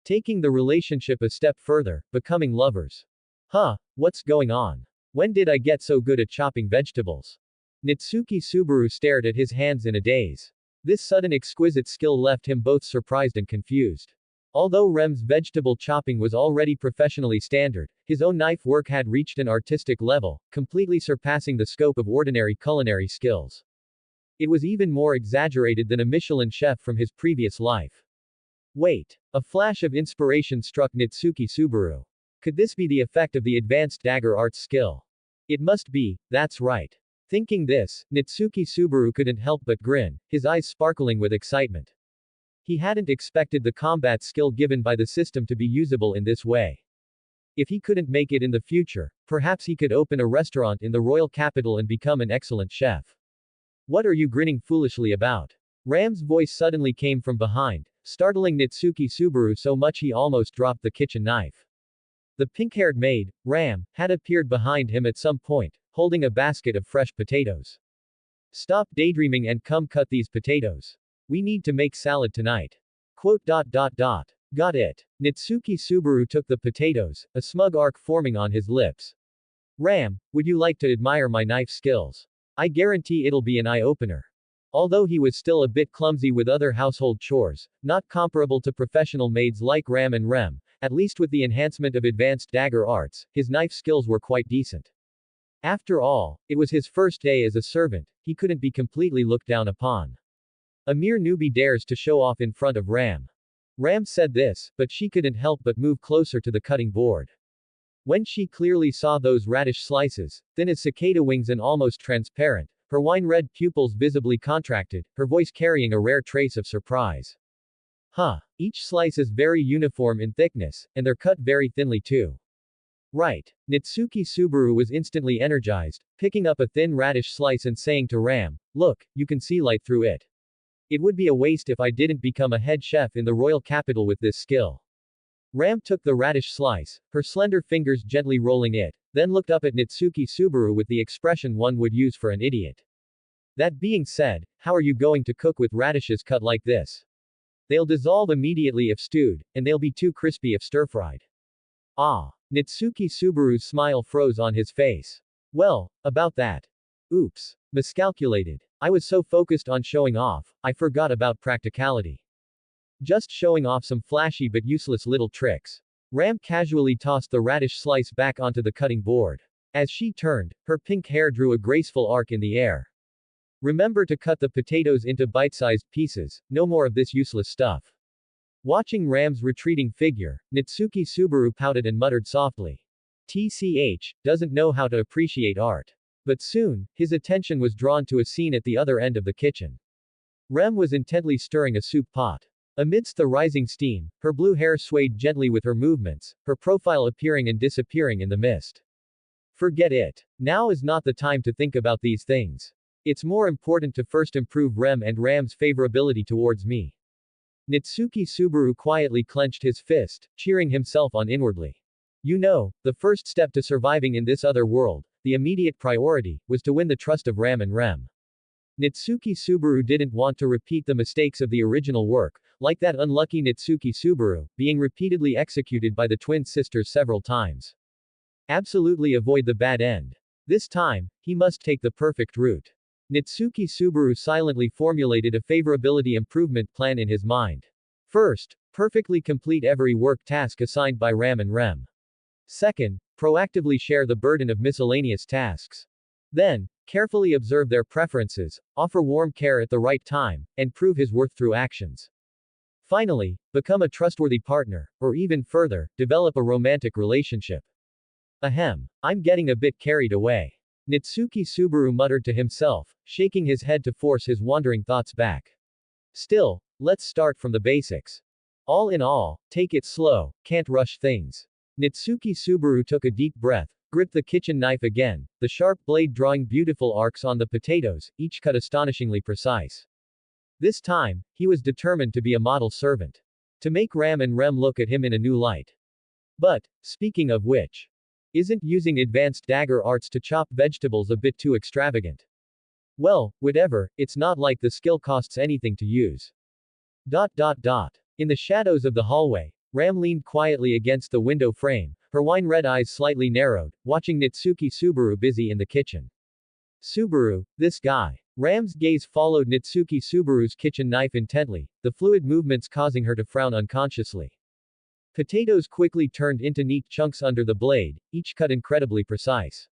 taking the relationship a step further, becoming lovers. Huh, what's going on? When did I get so good at chopping vegetables? Nitsuki Subaru stared at his hands in a daze. This sudden exquisite skill left him both surprised and confused. Although Rem's vegetable chopping was already professionally standard, his own knife work had reached an artistic level, completely surpassing the scope of ordinary culinary skills. It was even more exaggerated than a Michelin chef from his previous life. Wait. A flash of inspiration struck Nitsuki Subaru. Could this be the effect of the advanced dagger arts skill? It must be, that's right. Thinking this, Nitsuki Subaru couldn't help but grin, his eyes sparkling with excitement. He hadn't expected the combat skill given by the system to be usable in this way. If he couldn't make it in the future, perhaps he could open a restaurant in the royal capital and become an excellent chef. What are you grinning foolishly about? Ram's voice suddenly came from behind, startling Nitsuki Subaru so much he almost dropped the kitchen knife. The pink-haired maid, Ram, had appeared behind him at some point, holding a basket of fresh potatoes. Stop daydreaming and come cut these potatoes. We need to make salad tonight. Got it. Nitsuki Subaru took the potatoes, a smug arc forming on his lips. Ram, would you like to admire my knife skills? I guarantee it'll be an eye-opener. Although he was still a bit clumsy with other household chores, not comparable to professional maids like Ram and Rem, at least with the enhancement of advanced dagger arts, his knife skills were quite decent. After all, it was his first day as a servant, he couldn't be completely looked down upon. A mere newbie dares to show off in front of Ram. Ram said this, but she couldn't help but move closer to the cutting board. When she clearly saw those radish slices, thin as cicada wings and almost transparent, her wine-red pupils visibly contracted, her voice carrying a rare trace of surprise. Huh. Each slice is very uniform in thickness, and they're cut very thinly too. Right. Nitsuki Subaru was instantly energized, picking up a thin radish slice and saying to Ram, look, you can see light through it. It would be a waste if I didn't become a head chef in the royal capital with this skill. Ram took the radish slice, her slender fingers gently rolling it, then looked up at Nitsuki Subaru with the expression one would use for an idiot. That being said, how are you going to cook with radishes cut like this? They'll dissolve immediately if stewed, and they'll be too crispy if stir-fried. Ah. Nitsuki Subaru's smile froze on his face. Well, about that. Oops. Miscalculated. I was so focused on showing off, I forgot about practicality. Just showing off some flashy but useless little tricks. Ram casually tossed the radish slice back onto the cutting board. As she turned, her pink hair drew a graceful arc in the air. Remember to cut the potatoes into bite-sized pieces, no more of this useless stuff. Watching Ram's retreating figure, Nitsuki Subaru pouted and muttered softly. TCH, doesn't know how to appreciate art. But soon, his attention was drawn to a scene at the other end of the kitchen. Rem was intently stirring a soup pot. Amidst the rising steam, her blue hair swayed gently with her movements, her profile appearing and disappearing in the mist. Forget it. Now is not the time to think about these things. It's more important to first improve Rem and Ram's favorability towards me. Nitsuki Subaru quietly clenched his fist, cheering himself on inwardly. You know, the first step to surviving in this other world, the immediate priority, was to win the trust of Ram and Rem. Nitsuki Subaru didn't want to repeat the mistakes of the original work, like that unlucky Nitsuki Subaru, being repeatedly executed by the twin sisters several times. Absolutely avoid the bad end. This time, he must take the perfect route. Nitsuki Subaru silently formulated a favorability improvement plan in his mind. First, perfectly complete every work task assigned by Ram and Rem. Second, proactively share the burden of miscellaneous tasks. Then, carefully observe their preferences, offer warm care at the right time, and prove his worth through actions. Finally, become a trustworthy partner, or even further, develop a romantic relationship. Ahem. I'm getting a bit carried away. Nitsuki Subaru muttered to himself, shaking his head to force his wandering thoughts back. Still, let's start from the basics. All in all, take it slow, can't rush things. Nitsuki Subaru took a deep breath, gripped the kitchen knife again, the sharp blade drawing beautiful arcs on the potatoes, each cut astonishingly precise. This time, he was determined to be a model servant. To make Ram and Rem look at him in a new light. But, speaking of which, isn't using advanced dagger arts to chop vegetables a bit too extravagant? Well, whatever, it's not like the skill costs anything to use. In the shadows of the hallway, Ram leaned quietly against the window frame, her wine-red eyes slightly narrowed, watching Nitsuki Subaru busy in the kitchen. Subaru, this guy. Ram's gaze followed Nitsuki Subaru's kitchen knife intently, the fluid movements causing her to frown unconsciously. Potatoes quickly turned into neat chunks under the blade, each cut incredibly precise.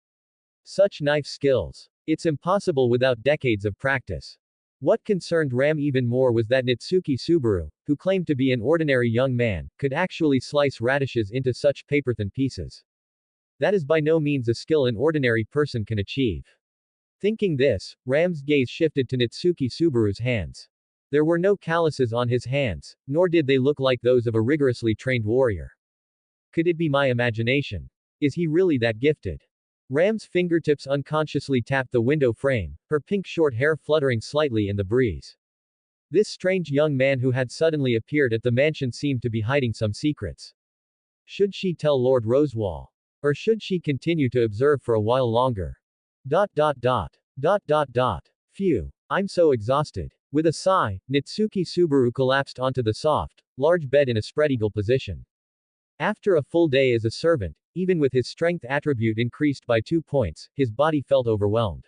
Such knife skills. It's impossible without decades of practice. What concerned Ram even more was that Nitsuki Subaru, who claimed to be an ordinary young man, could actually slice radishes into such paper-thin pieces. That is by no means a skill an ordinary person can achieve. Thinking this, Ram's gaze shifted to Nitsuki Subaru's hands. There were no calluses on his hands, nor did they look like those of a rigorously trained warrior. Could it be my imagination? Is he really that gifted? Ram's fingertips unconsciously tapped the window frame, her pink short hair fluttering slightly in the breeze. This strange young man who had suddenly appeared at the mansion seemed to be hiding some secrets. Should she tell Lord Roswaal? Or should she continue to observe for a while longer? Phew. I'm so exhausted. With a sigh, Nitsuki Subaru collapsed onto the soft, large bed in a spread-eagle position. After a full day as a servant, even with his strength attribute increased by 2 points, his body felt overwhelmed.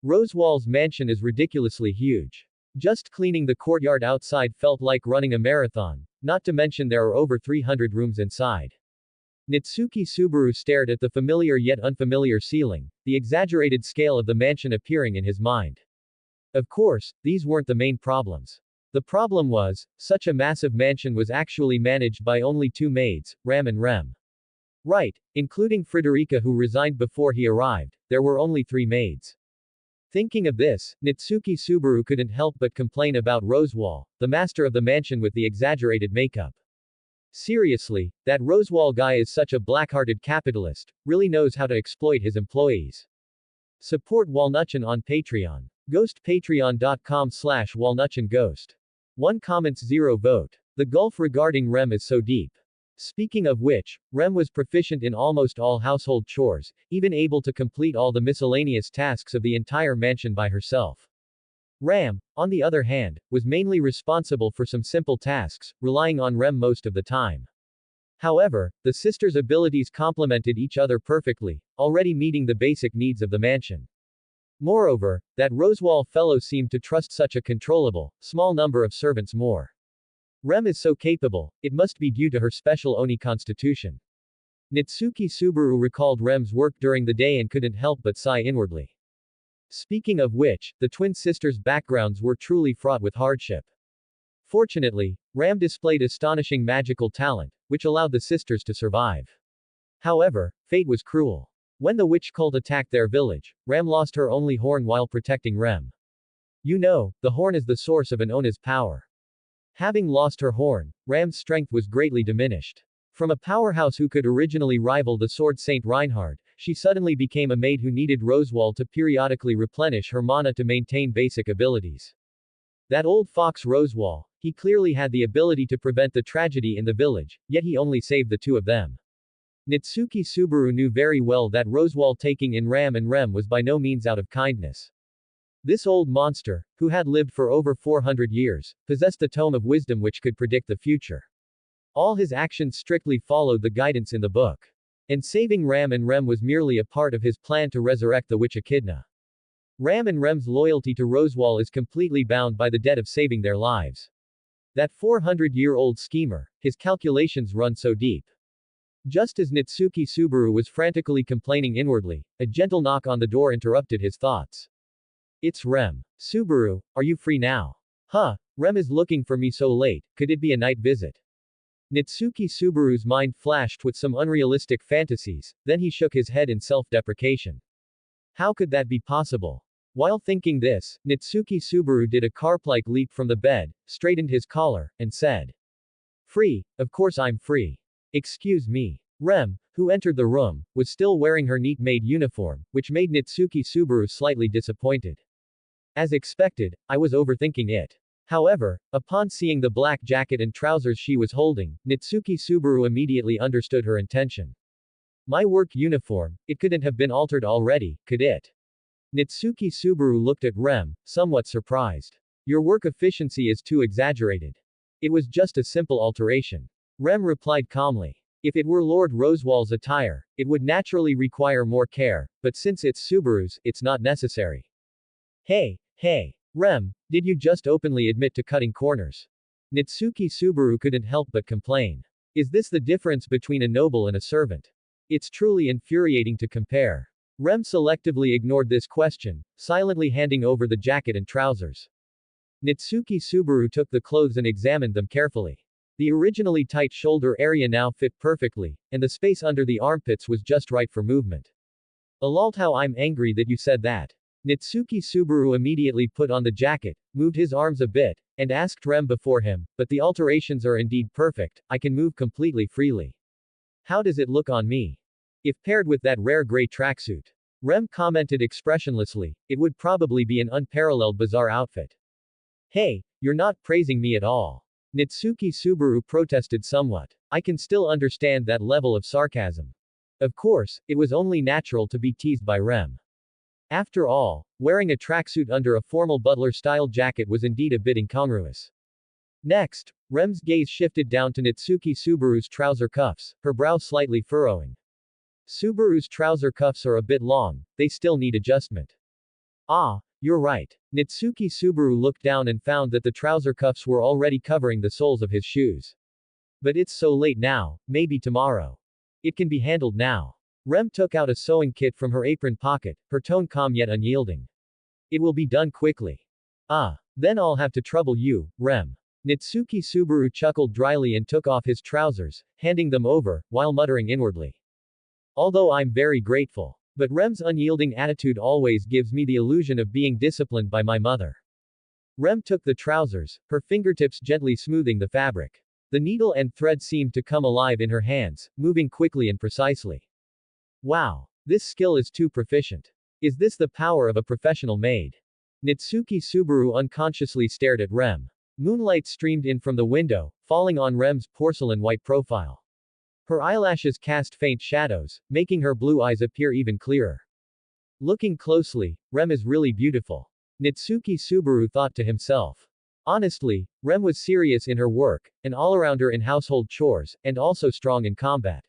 Roswaal's mansion is ridiculously huge. Just cleaning the courtyard outside felt like running a marathon, not to mention there are over 300 rooms inside. Nitsuki Subaru stared at the familiar yet unfamiliar ceiling, the exaggerated scale of the mansion appearing in his mind. Of course, these weren't the main problems. The problem was, such a massive mansion was actually managed by only 2 maids, Ram and Rem. Right, including Frederica who resigned before he arrived, there were only 3 maids. Thinking of this, Nitsuki Subaru couldn't help but complain about Roswaal, the master of the mansion with the exaggerated makeup. Seriously, that Roswaal guy is such a black-hearted capitalist, really knows how to exploit his employees. Support Walnutchen on Patreon. Patreon.com/walnutchenghost. 1 comments 0 vote. The gulf regarding Rem is so deep. Speaking of which, Rem was proficient in almost all household chores, even able to complete all the miscellaneous tasks of the entire mansion by herself. Ram, on the other hand, was mainly responsible for some simple tasks, relying on Rem most of the time. However, the sisters' abilities complemented each other perfectly, already meeting the basic needs of the mansion. Moreover, that Roswaal fellow seemed to trust such a controllable, small number of servants more. Rem is so capable, it must be due to her special Oni constitution. Nitsuki Subaru recalled Rem's work during the day and couldn't help but sigh inwardly. Speaking of which, the twin sisters' backgrounds were truly fraught with hardship. Fortunately, Ram displayed astonishing magical talent, which allowed the sisters to survive. However, fate was cruel. When the witch cult attacked their village, Ram lost her only horn while protecting Rem. You know, the horn is the source of an Ona's power. Having lost her horn, Ram's strength was greatly diminished. From a powerhouse who could originally rival the sword Saint Reinhard, she suddenly became a maid who needed Roswaal to periodically replenish her mana to maintain basic abilities. That old fox Roswaal, he clearly had the ability to prevent the tragedy in the village, yet he only saved the 2 of them. Nitsuki Subaru knew very well that Roswaal taking in Ram and Rem was by no means out of kindness. This old monster, who had lived for over 400 years, possessed the tome of wisdom which could predict the future. All his actions strictly followed the guidance in the book. And saving Ram and Rem was merely a part of his plan to resurrect the witch Echidna. Ram and Rem's loyalty to Roswaal is completely bound by the debt of saving their lives. That 400-year-old schemer, his calculations run so deep. Just as Nitsuki Subaru was frantically complaining inwardly, a gentle knock on the door interrupted his thoughts. It's Rem. Subaru, are you free now? Huh, Rem is looking for me so late, could it be a night visit? Nitsuki Subaru's mind flashed with some unrealistic fantasies, then he shook his head in self-deprecation. How could that be possible? While thinking this, Nitsuki Subaru did a carp-like leap from the bed, straightened his collar, and said. Free, of course I'm free. Excuse me. Rem, who entered the room, was still wearing her neat maid uniform, which made Nitsuki Subaru slightly disappointed. As expected, I was overthinking it. However, upon seeing the black jacket and trousers she was holding, Nitsuki Subaru immediately understood her intention. My work uniform, it couldn't have been altered already, could it? Nitsuki Subaru looked at Rem, somewhat surprised. Your work efficiency is too exaggerated. It was just a simple alteration. Rem replied calmly. If it were Lord Roswaal's attire, it would naturally require more care, but since it's Subaru's, it's not necessary. Hey, Rem, did you just openly admit to cutting corners? Nitsuki Subaru couldn't help but complain. Is this the difference between a noble and a servant? It's truly infuriating to compare. Rem selectively ignored this question, silently handing over the jacket and trousers. Nitsuki Subaru took the clothes and examined them carefully. The originally tight shoulder area now fit perfectly, and the space under the armpits was just right for movement. Lol, how I'm angry that you said that. Nitsuki Subaru immediately put on the jacket, moved his arms a bit, and asked Rem before him, but the alterations are indeed perfect, I can move completely freely. How does it look on me? If paired with that rare gray tracksuit. Rem commented expressionlessly, it would probably be an unparalleled bizarre outfit. Hey, you're not praising me at all. Nitsuki Subaru protested somewhat. I can still understand that level of sarcasm. Of course, it was only natural to be teased by Rem. After all, wearing a tracksuit under a formal butler-style jacket was indeed a bit incongruous. Next, Rem's gaze shifted down to Nitsuki Subaru's trouser cuffs, her brow slightly furrowing. Subaru's trouser cuffs are a bit long, they still need adjustment. Ah, you're right. Nitsuki Subaru looked down and found that the trouser cuffs were already covering the soles of his shoes. But it's so late now, maybe tomorrow. It can be handled now. Rem took out a sewing kit from her apron pocket, her tone calm yet unyielding. It will be done quickly. Ah, then I'll have to trouble you, Rem. Nitsuki Subaru chuckled dryly and took off his trousers, handing them over, while muttering inwardly. Although I'm very grateful. But Rem's unyielding attitude always gives me the illusion of being disciplined by my mother. Rem took the trousers, her fingertips gently smoothing the fabric. The needle and thread seemed to come alive in her hands, moving quickly and precisely. Wow. This skill is too proficient. Is this the power of a professional maid? Nitsuki Subaru unconsciously stared at Rem. Moonlight streamed in from the window, falling on Rem's porcelain white profile. Her eyelashes cast faint shadows, making her blue eyes appear even clearer. Looking closely, Rem is really beautiful. Nitsuki Subaru thought to himself. Honestly, Rem was serious in her work, an all-arounder in household chores, and also strong in combat.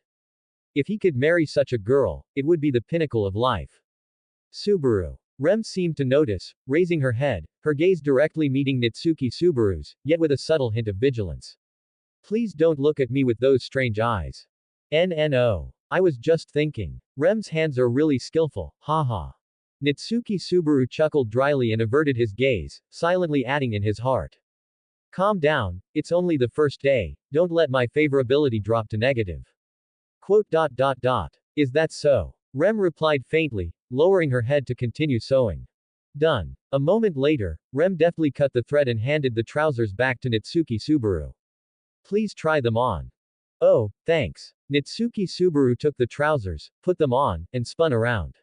If he could marry such a girl, it would be the pinnacle of life. Subaru. Rem seemed to notice, raising her head, her gaze directly meeting Nitsuki Subaru's, yet with a subtle hint of vigilance. Please don't look at me with those strange eyes. No. I was just thinking. Rem's hands are really skillful, haha. Nitsuki Subaru chuckled dryly and averted his gaze, silently adding in his heart. Calm down, it's only the first day, don't let my favorability drop to negative. Quote. Is that so? Rem replied faintly, lowering her head to continue sewing. Done. A moment later, Rem deftly cut the thread and handed the trousers back to Nitsuki Subaru. Please try them on. Oh, thanks. Nitsuki Subaru took the trousers, put them on, and spun around.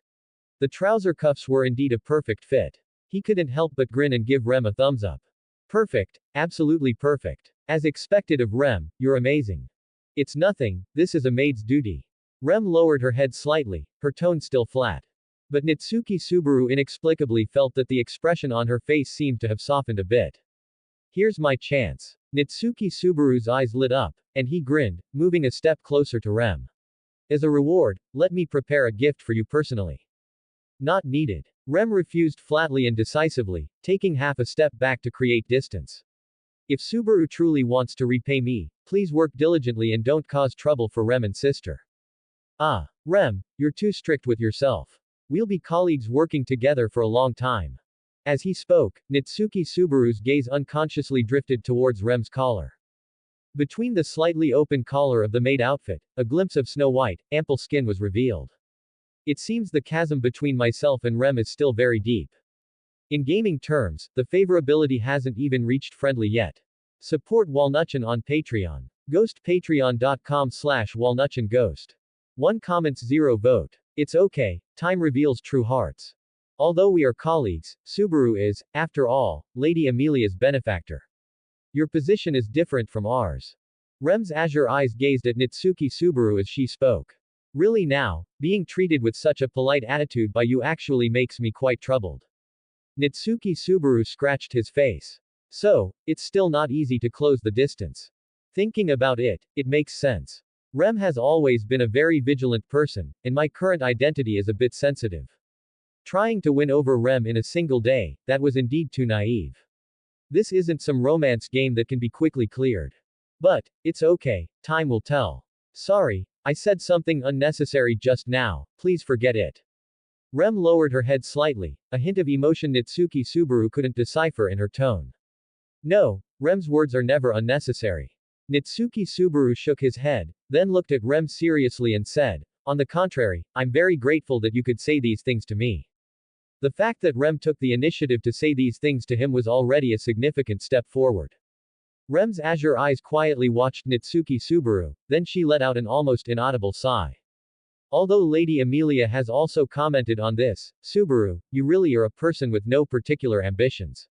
The trouser cuffs were indeed a perfect fit. He couldn't help but grin and give Rem a thumbs up. Perfect, absolutely perfect. As expected of Rem, you're amazing. It's nothing, this is a maid's duty. Rem lowered her head slightly, her tone still flat. But Nitsuki Subaru inexplicably felt that the expression on her face seemed to have softened a bit. Here's my chance. Nitsuki Subaru's eyes lit up, and he grinned, moving a step closer to Rem. As a reward, let me prepare a gift for you personally. Not needed. Rem refused flatly and decisively, taking half a step back to create distance. If Subaru truly wants to repay me, please work diligently and don't cause trouble for Rem and sister. Ah, Rem, you're too strict with yourself. We'll be colleagues working together for a long time. As he spoke, Nitsuki Subaru's gaze unconsciously drifted towards Rem's collar. Between the slightly open collar of the maid outfit, a glimpse of snow-white, ample skin was revealed. It seems the chasm between myself and Rem is still very deep. In gaming terms, the favorability hasn't even reached friendly yet. Support Walnutchen on Patreon. Ghost patreon.com/walnutchenghost. 1 comments 0 vote. It's okay, time reveals true hearts. Although we are colleagues, Subaru is, after all, Lady Emilia's benefactor. Your position is different from ours. Rem's azure eyes gazed at Nitsuki Subaru as she spoke. Really now, being treated with such a polite attitude by you actually makes me quite troubled. Nitsuki Subaru scratched his face. So, it's still not easy to close the distance. Thinking about it, it makes sense. Rem has always been a very vigilant person, and my current identity is a bit sensitive. Trying to win over Rem in a single day, that was indeed too naive. This isn't some romance game that can be quickly cleared. But, it's okay, time will tell. Sorry, I said something unnecessary just now, please forget it. Rem lowered her head slightly, a hint of emotion Nitsuki Subaru couldn't decipher in her tone. No, Rem's words are never unnecessary. Nitsuki Subaru shook his head, then looked at Rem seriously and said, on the contrary, I'm very grateful that you could say these things to me. The fact that Rem took the initiative to say these things to him was already a significant step forward. Rem's azure eyes quietly watched Nitsuki Subaru, then she let out an almost inaudible sigh. Although Lady Emilia has also commented on this, Subaru, you really are a person with no particular ambitions.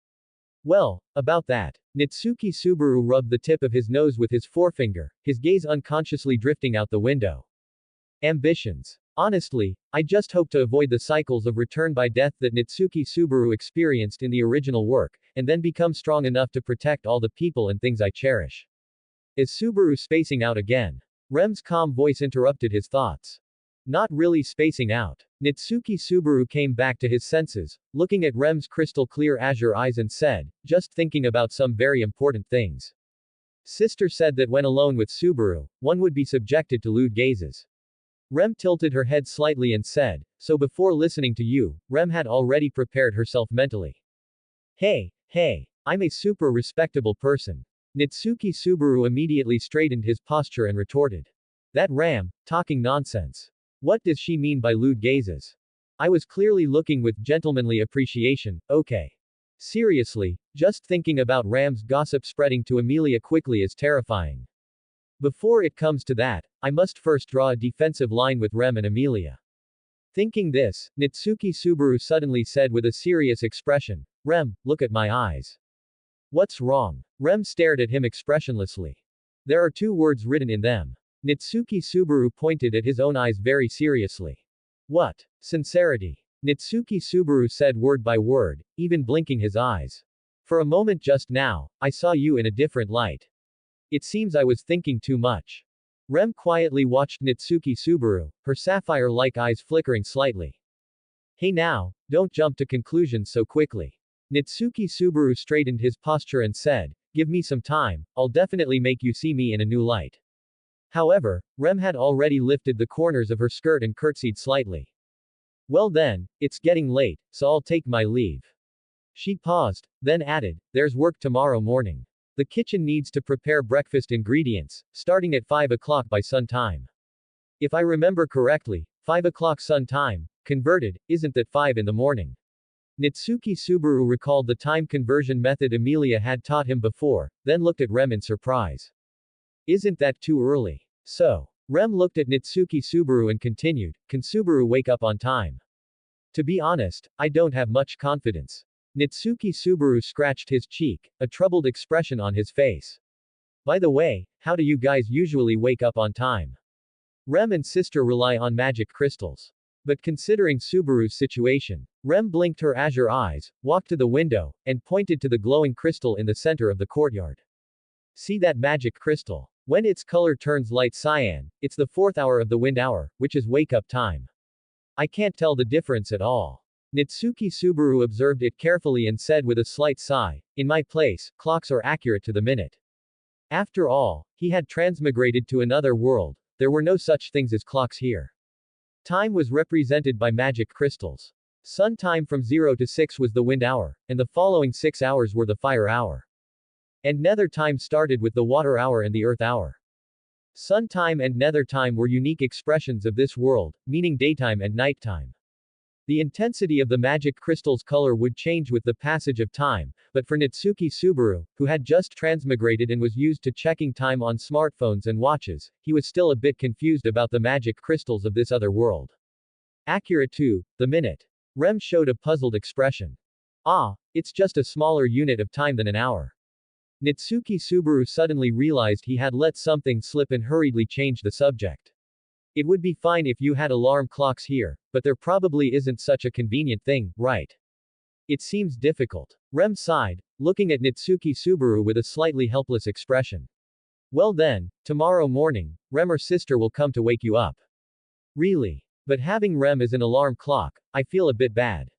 Well, about that. Nitsuki Subaru rubbed the tip of his nose with his forefinger, his gaze unconsciously drifting out the window. Ambitions. Honestly, I just hope to avoid the cycles of return by death that Nitsuki Subaru experienced in the original work, and then become strong enough to protect all the people and things I cherish. Is Subaru spacing out again? Rem's calm voice interrupted his thoughts. Not really spacing out. Nitsuki Subaru came back to his senses, looking at Rem's crystal clear azure eyes and said, just thinking about some very important things. Sister said that when alone with Subaru, one would be subjected to lewd gazes. Rem tilted her head slightly and said, so before listening to you, Rem had already prepared herself mentally. Hey, I'm a super respectable person. Nitsuki Subaru immediately straightened his posture and retorted. That Ram, talking nonsense. What does she mean by lewd gazes? I was clearly looking with gentlemanly appreciation, okay. Seriously, just thinking about Ram's gossip spreading to Emilia quickly is terrifying. Before it comes to that, I must first draw a defensive line with Rem and Emilia. Thinking this, Nitsuki Subaru suddenly said with a serious expression, Rem, look at my eyes. What's wrong? Rem stared at him expressionlessly. There are two words written in them. Nitsuki Subaru pointed at his own eyes very seriously. What? Sincerity. Nitsuki Subaru said word by word, even blinking his eyes. For a moment just now, I saw you in a different light. It seems I was thinking too much. Rem quietly watched Nitsuki Subaru, her sapphire-like eyes flickering slightly. Hey now, don't jump to conclusions so quickly. Nitsuki Subaru straightened his posture and said, give me some time, I'll definitely make you see me in a new light. However, Rem had already lifted the corners of her skirt and curtsied slightly. Well then, it's getting late, so I'll take my leave. She paused, then added, there's work tomorrow morning. The kitchen needs to prepare breakfast ingredients, starting at 5 o'clock by sun time. If I remember correctly, 5 o'clock sun time, converted, isn't that 5 in the morning? Nitsuki Subaru recalled the time conversion method Emilia had taught him before, then looked at Rem in surprise. Isn't that too early? So. Rem looked at Nitsuki Subaru and continued, can Subaru wake up on time? To be honest, I don't have much confidence. Nitsuki Subaru scratched his cheek, a troubled expression on his face. By the way, how do you guys usually wake up on time? Rem and sister rely on magic crystals. But considering Subaru's situation, Rem blinked her azure eyes, walked to the window, and pointed to the glowing crystal in the center of the courtyard. See that magic crystal? When its color turns light cyan, it's the 4th hour of the wind hour, which is wake-up time. I can't tell the difference at all. Nitsuki Subaru observed it carefully and said with a slight sigh, in my place, clocks are accurate to the minute. After all, he had transmigrated to another world, there were no such things as clocks here. Time was represented by magic crystals. Sun time from 0 to 6 was the wind hour, and the following 6 hours were the fire hour. And nether time started with the water hour and the earth hour. Sun time and nether time were unique expressions of this world, meaning daytime and nighttime. The intensity of the magic crystal's color would change with the passage of time, but for Nitsuki Subaru, who had just transmigrated and was used to checking time on smartphones and watches, he was still a bit confused about the magic crystals of this other world. Accurate to the minute. Rem showed a puzzled expression. Ah, it's just a smaller unit of time than an hour. Nitsuki Subaru suddenly realized he had let something slip and hurriedly changed the subject. It would be fine if you had alarm clocks here, but there probably isn't such a convenient thing, right? It seems difficult. Rem sighed, looking at Nitsuki Subaru with a slightly helpless expression. Well then, tomorrow morning, Rem or sister will come to wake you up. Really? But having Rem as an alarm clock, I feel a bit bad.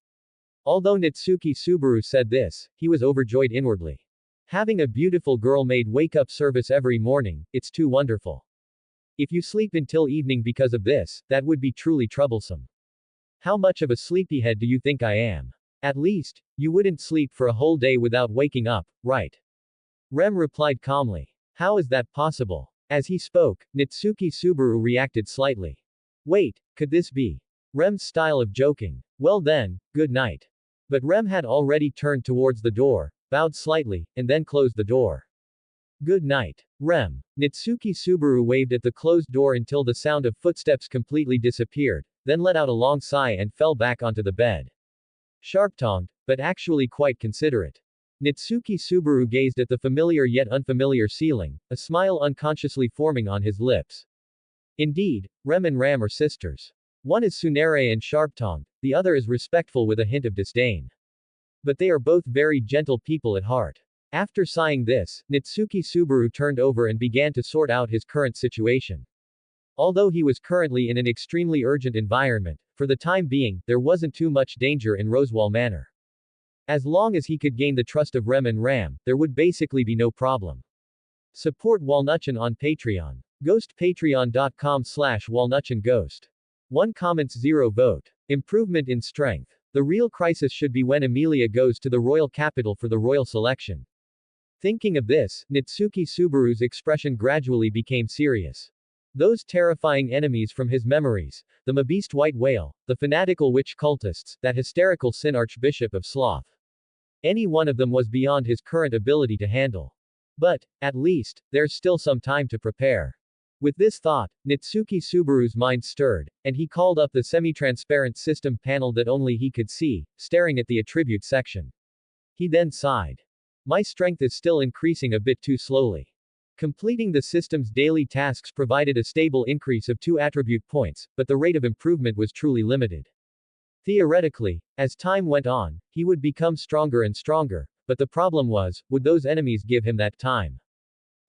Although Nitsuki Subaru said this, he was overjoyed inwardly. Having a beautiful girl maid wake up service every morning, it's too wonderful. If you sleep until evening because of this, that would be truly troublesome. How much of a sleepyhead do you think I am? At least, you wouldn't sleep for a whole day without waking up, right? Rem replied calmly. How is that possible? As he spoke, Nitsuki Subaru reacted slightly. Wait, could this be Rem's style of joking? Well then, good night. But Rem had already turned towards the door, bowed slightly, and then closed the door. Good night, Rem. Nitsuki Subaru waved at the closed door until the sound of footsteps completely disappeared, then let out a long sigh and fell back onto the bed. Sharp-tongued, but actually quite considerate. Nitsuki Subaru gazed at the familiar yet unfamiliar ceiling, a smile unconsciously forming on his lips. Indeed, Rem and Ram are sisters. One is tsundere and sharp-tongued, the other is respectful with a hint of disdain. But they are both very gentle people at heart. After sighing this, Nitsuki Subaru turned over and began to sort out his current situation. Although he was currently in an extremely urgent environment, for the time being, there wasn't too much danger in Roswaal Manor. As long as he could gain the trust of Rem and Ram, there would basically be no problem. Support Walnutchan on Patreon. Ghost patreon.com/walnutchanghost. 1 comments 0 vote. Improvement in strength. The real crisis should be when Emilia goes to the royal capital for the royal selection. Thinking of this, Nitsuki Subaru's expression gradually became serious. Those terrifying enemies from his memories, the Mabeast White Whale, the fanatical witch cultists, that hysterical Sin Archbishop of Sloth. Any one of them was beyond his current ability to handle. But, at least, there's still some time to prepare. With this thought, Nitsuki Subaru's mind stirred, and he called up the semi-transparent system panel that only he could see, staring at the attribute section. He then sighed. My strength is still increasing a bit too slowly. Completing the system's daily tasks provided a stable increase of 2 attribute points, but the rate of improvement was truly limited. Theoretically, as time went on, he would become stronger and stronger, but the problem was, would those enemies give him that time?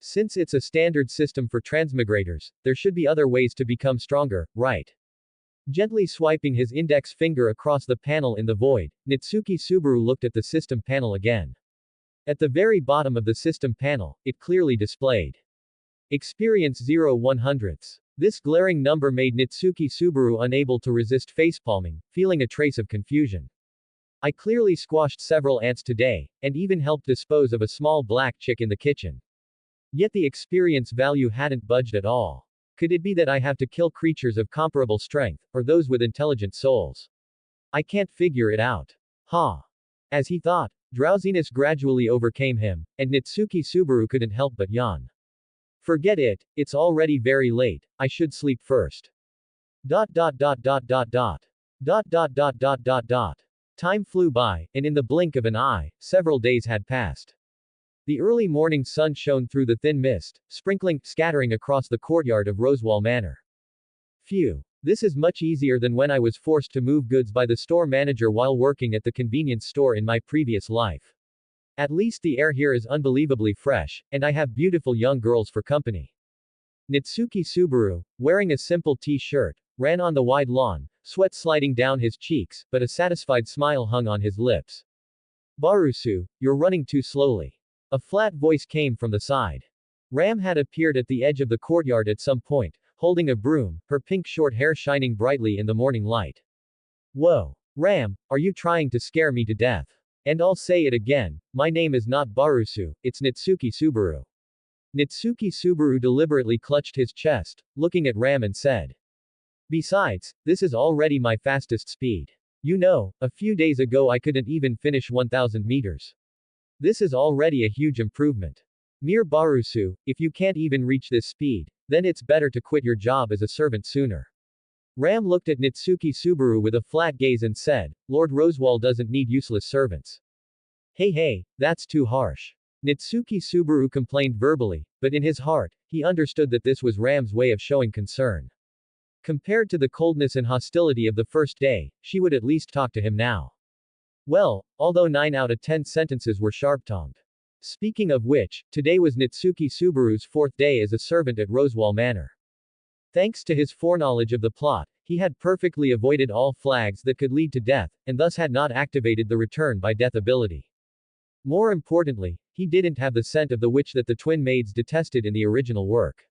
Since it's a standard system for transmigrators, there should be other ways to become stronger, right? Gently swiping his index finger across the panel in the void, Nitsuki Subaru looked at the system panel again. At the very bottom of the system panel, it clearly displayed Experience 0/100. This glaring number made Nitsuki Subaru unable to resist facepalming, feeling a trace of confusion. I clearly squashed several ants today, and even helped dispose of a small black chick in the kitchen. Yet the experience value hadn't budged at all. Could it be that I have to kill creatures of comparable strength, or those with intelligent souls? I can't figure it out. Ha! As he thought, drowsiness gradually overcame him, and Nitsuki Subaru couldn't help but yawn. Forget it, it's already very late, I should sleep first. Dot dot dot dot dot dot. Dot dot dot dot dot dot. Time flew by, and in the blink of an eye, several days had passed. The early morning sun shone through the thin mist, scattering across the courtyard of Roswaal Manor. Phew. This is much easier than when I was forced to move goods by the store manager while working at the convenience store in my previous life. At least the air here is unbelievably fresh, and I have beautiful young girls for company. Nitsuki Subaru, wearing a simple t-shirt, ran on the wide lawn, sweat sliding down his cheeks, but a satisfied smile hung on his lips. Barusu, you're running too slowly. A flat voice came from the side. Ram had appeared at the edge of the courtyard at some point, holding a broom, her pink short hair shining brightly in the morning light. Whoa. Ram, are you trying to scare me to death? And I'll say it again, my name is not Barusu, it's Nitsuki Subaru. Nitsuki Subaru deliberately clutched his chest, looking at Ram and said. Besides, this is already my fastest speed. You know, a few days ago I couldn't even finish 1000 meters. This is already a huge improvement. Mere Barusu, if you can't even reach this speed, then it's better to quit your job as a servant sooner. Ram looked at Nitsuki Subaru with a flat gaze and said, Lord Roswaal doesn't need useless servants. Hey, that's too harsh. Nitsuki Subaru complained verbally, but in his heart, he understood that this was Ram's way of showing concern. Compared to the coldness and hostility of the first day, she would at least talk to him now. Well, although 9 out of 10 sentences were sharp-tongued. Speaking of which, today was Nitsuki Subaru's fourth day as a servant at Roswaal Manor. Thanks to his foreknowledge of the plot, he had perfectly avoided all flags that could lead to death, and thus had not activated the return by death ability. More importantly, he didn't have the scent of the witch that the twin maids detested in the original work.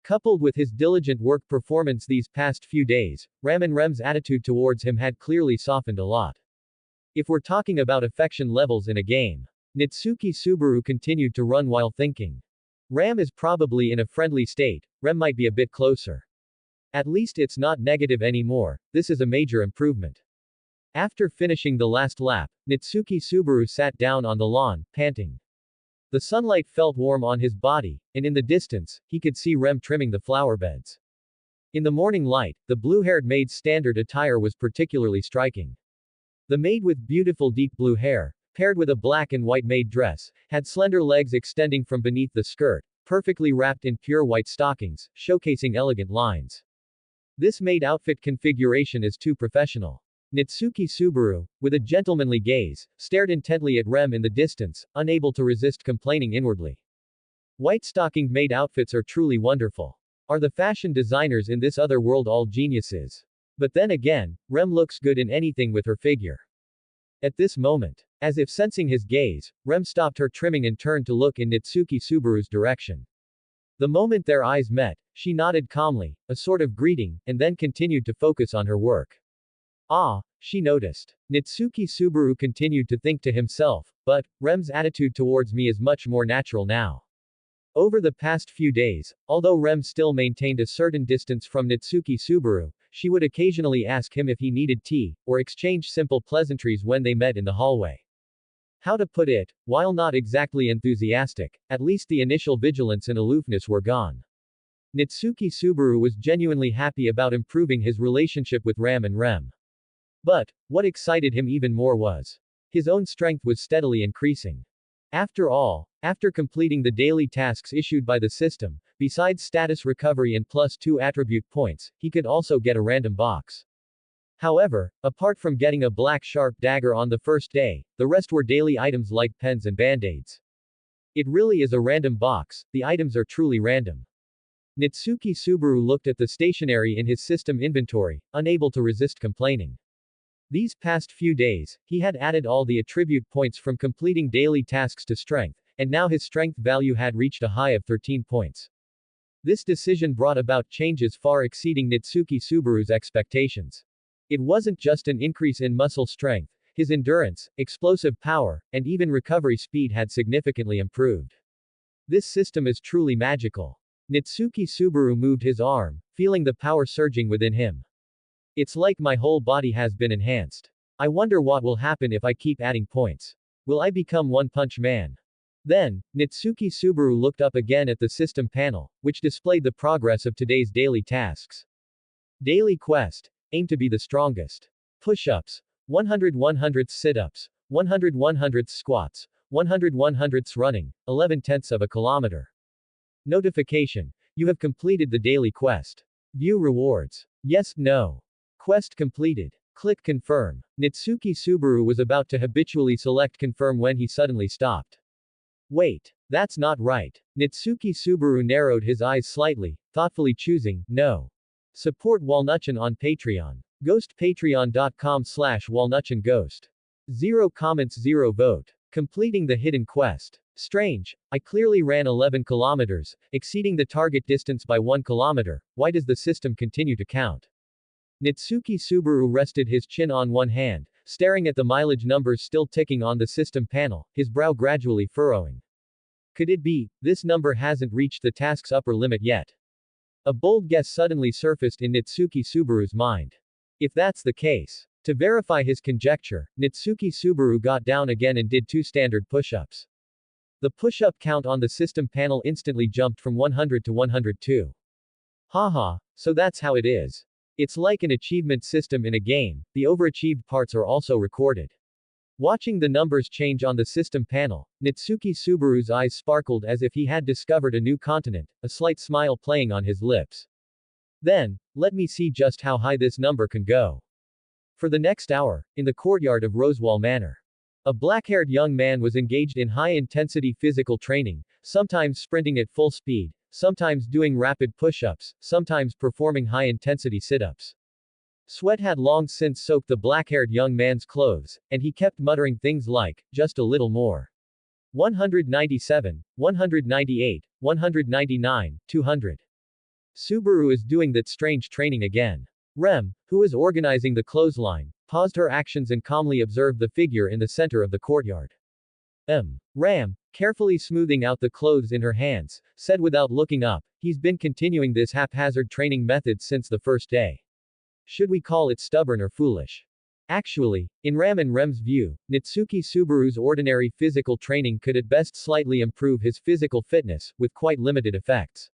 Coupled with his diligent work performance these past few days, Ram and Rem's attitude towards him had clearly softened a lot. If we're talking about affection levels in a game, Nitsuki Subaru continued to run while thinking. Ram is probably in a friendly state, Rem might be a bit closer. At least it's not negative anymore, this is a major improvement. After finishing the last lap, Nitsuki Subaru sat down on the lawn, panting. The sunlight felt warm on his body, and in the distance, he could see Rem trimming the flower beds. In the morning light, the blue-haired maid's standard attire was particularly striking. The maid with beautiful deep blue hair, paired with a black and white maid dress, had slender legs extending from beneath the skirt, perfectly wrapped in pure white stockings, showcasing elegant lines. This maid outfit configuration is too professional. Nitsuki Subaru, with a gentlemanly gaze, stared intently at Rem in the distance, unable to resist complaining inwardly. White-stockinged maid outfits are truly wonderful. Are the fashion designers in this other world all geniuses? But then again, Rem looks good in anything with her figure. At this moment, as if sensing his gaze, Rem stopped her trimming and turned to look in Nitsuki Subaru's direction. The moment their eyes met, she nodded calmly, a sort of greeting, and then continued to focus on her work. Ah, she noticed. Nitsuki Subaru continued to think to himself, but, Rem's attitude towards me is much more natural now. Over the past few days, although Rem still maintained a certain distance from Nitsuki Subaru, she would occasionally ask him if he needed tea, or exchange simple pleasantries when they met in the hallway. How to put it, while not exactly enthusiastic, at least the initial vigilance and aloofness were gone. Nitsuki Subaru was genuinely happy about improving his relationship with Ram and Rem. But, what excited him even more was, his own strength was steadily increasing. After all, after completing the daily tasks issued by the system, besides status recovery and +2 attribute points, he could also get a random box. However, apart from getting a black sharp dagger on the first day, the rest were daily items like pens and band-aids. It really is a random box, the items are truly random. Nitsuki Subaru looked at the stationery in his system inventory, unable to resist complaining. These past few days, he had added all the attribute points from completing daily tasks to strength, and now his strength value had reached a high of 13 points. This decision brought about changes far exceeding Nitsuki Subaru's expectations. It wasn't just an increase in muscle strength, his endurance, explosive power, and even recovery speed had significantly improved. This system is truly magical. Nitsuki Subaru moved his arm, feeling the power surging within him. It's like my whole body has been enhanced. I wonder what will happen if I keep adding points. Will I become One Punch Man? Then, Nitsuki Subaru looked up again at the system panel, which displayed the progress of today's daily tasks. Daily quest. Aim to be the strongest. Push-ups. 100 100 sit-ups. 100 100 squats. 100 100 running. 11/10 of a kilometer. Notification. You have completed the daily quest. View rewards. Yes, no. Quest completed. Click confirm. Nitsuki Subaru was about to habitually select confirm when he suddenly stopped. Wait. That's not right. Nitsuki Subaru narrowed his eyes slightly, thoughtfully choosing no. Support Walnutchen on Patreon. Ghost patreon.com/walnutchenghost. 0 comments 0 vote. Completing the hidden quest. Strange. I clearly ran 11 kilometers, exceeding the target distance by 1 kilometer. Why does the system continue to count? Nitsuki Subaru rested his chin on one hand, staring at the mileage numbers still ticking on the system panel, his brow gradually furrowing. Could it be, this number hasn't reached the task's upper limit yet? A bold guess suddenly surfaced in Nitsuki Subaru's mind. If that's the case, to verify his conjecture, Nitsuki Subaru got down again and did 2 standard push-ups. The push-up count on the system panel instantly jumped from 100 to 102. Haha, so that's how it is. It's like an achievement system in a game, the overachieved parts are also recorded. Watching the numbers change on the system panel, Nitsuki Subaru's eyes sparkled as if he had discovered a new continent, a slight smile playing on his lips. Then, let me see just how high this number can go. For the next hour, in the courtyard of Roswaal Manor. A black-haired young man was engaged in high-intensity physical training, sometimes sprinting at full speed, sometimes doing rapid push-ups, sometimes performing high-intensity sit-ups. Sweat had long since soaked the black-haired young man's clothes, and he kept muttering things like, just a little more. 197, 198, 199, 200. Subaru is doing that strange training again. Rem, who was organizing the clothesline, paused her actions and calmly observed the figure in the center of the courtyard. Ram, carefully smoothing out the clothes in her hands, said without looking up, he's been continuing this haphazard training method since the first day. Should we call it stubborn or foolish? Actually, in Ram and Rem's view, Natsuki Subaru's ordinary physical training could at best slightly improve his physical fitness, with quite limited effects.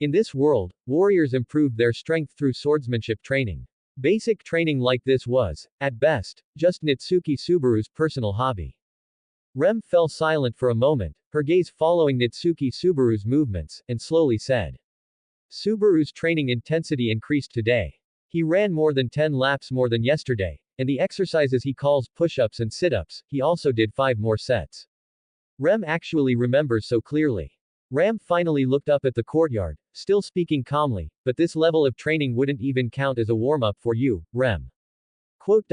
In this world, warriors improved their strength through swordsmanship training. Basic training like this was, at best, just Natsuki Subaru's personal hobby. Rem fell silent for a moment, her gaze following Natsuki Subaru's movements, and slowly said. Subaru's training intensity increased today. He ran more than 10 laps more than yesterday, and the exercises he calls push-ups and sit-ups, he also did 5 more sets. Rem actually remembers so clearly. Ram finally looked up at the courtyard, still speaking calmly, but this level of training wouldn't even count as a warm-up for you, Rem. Quote.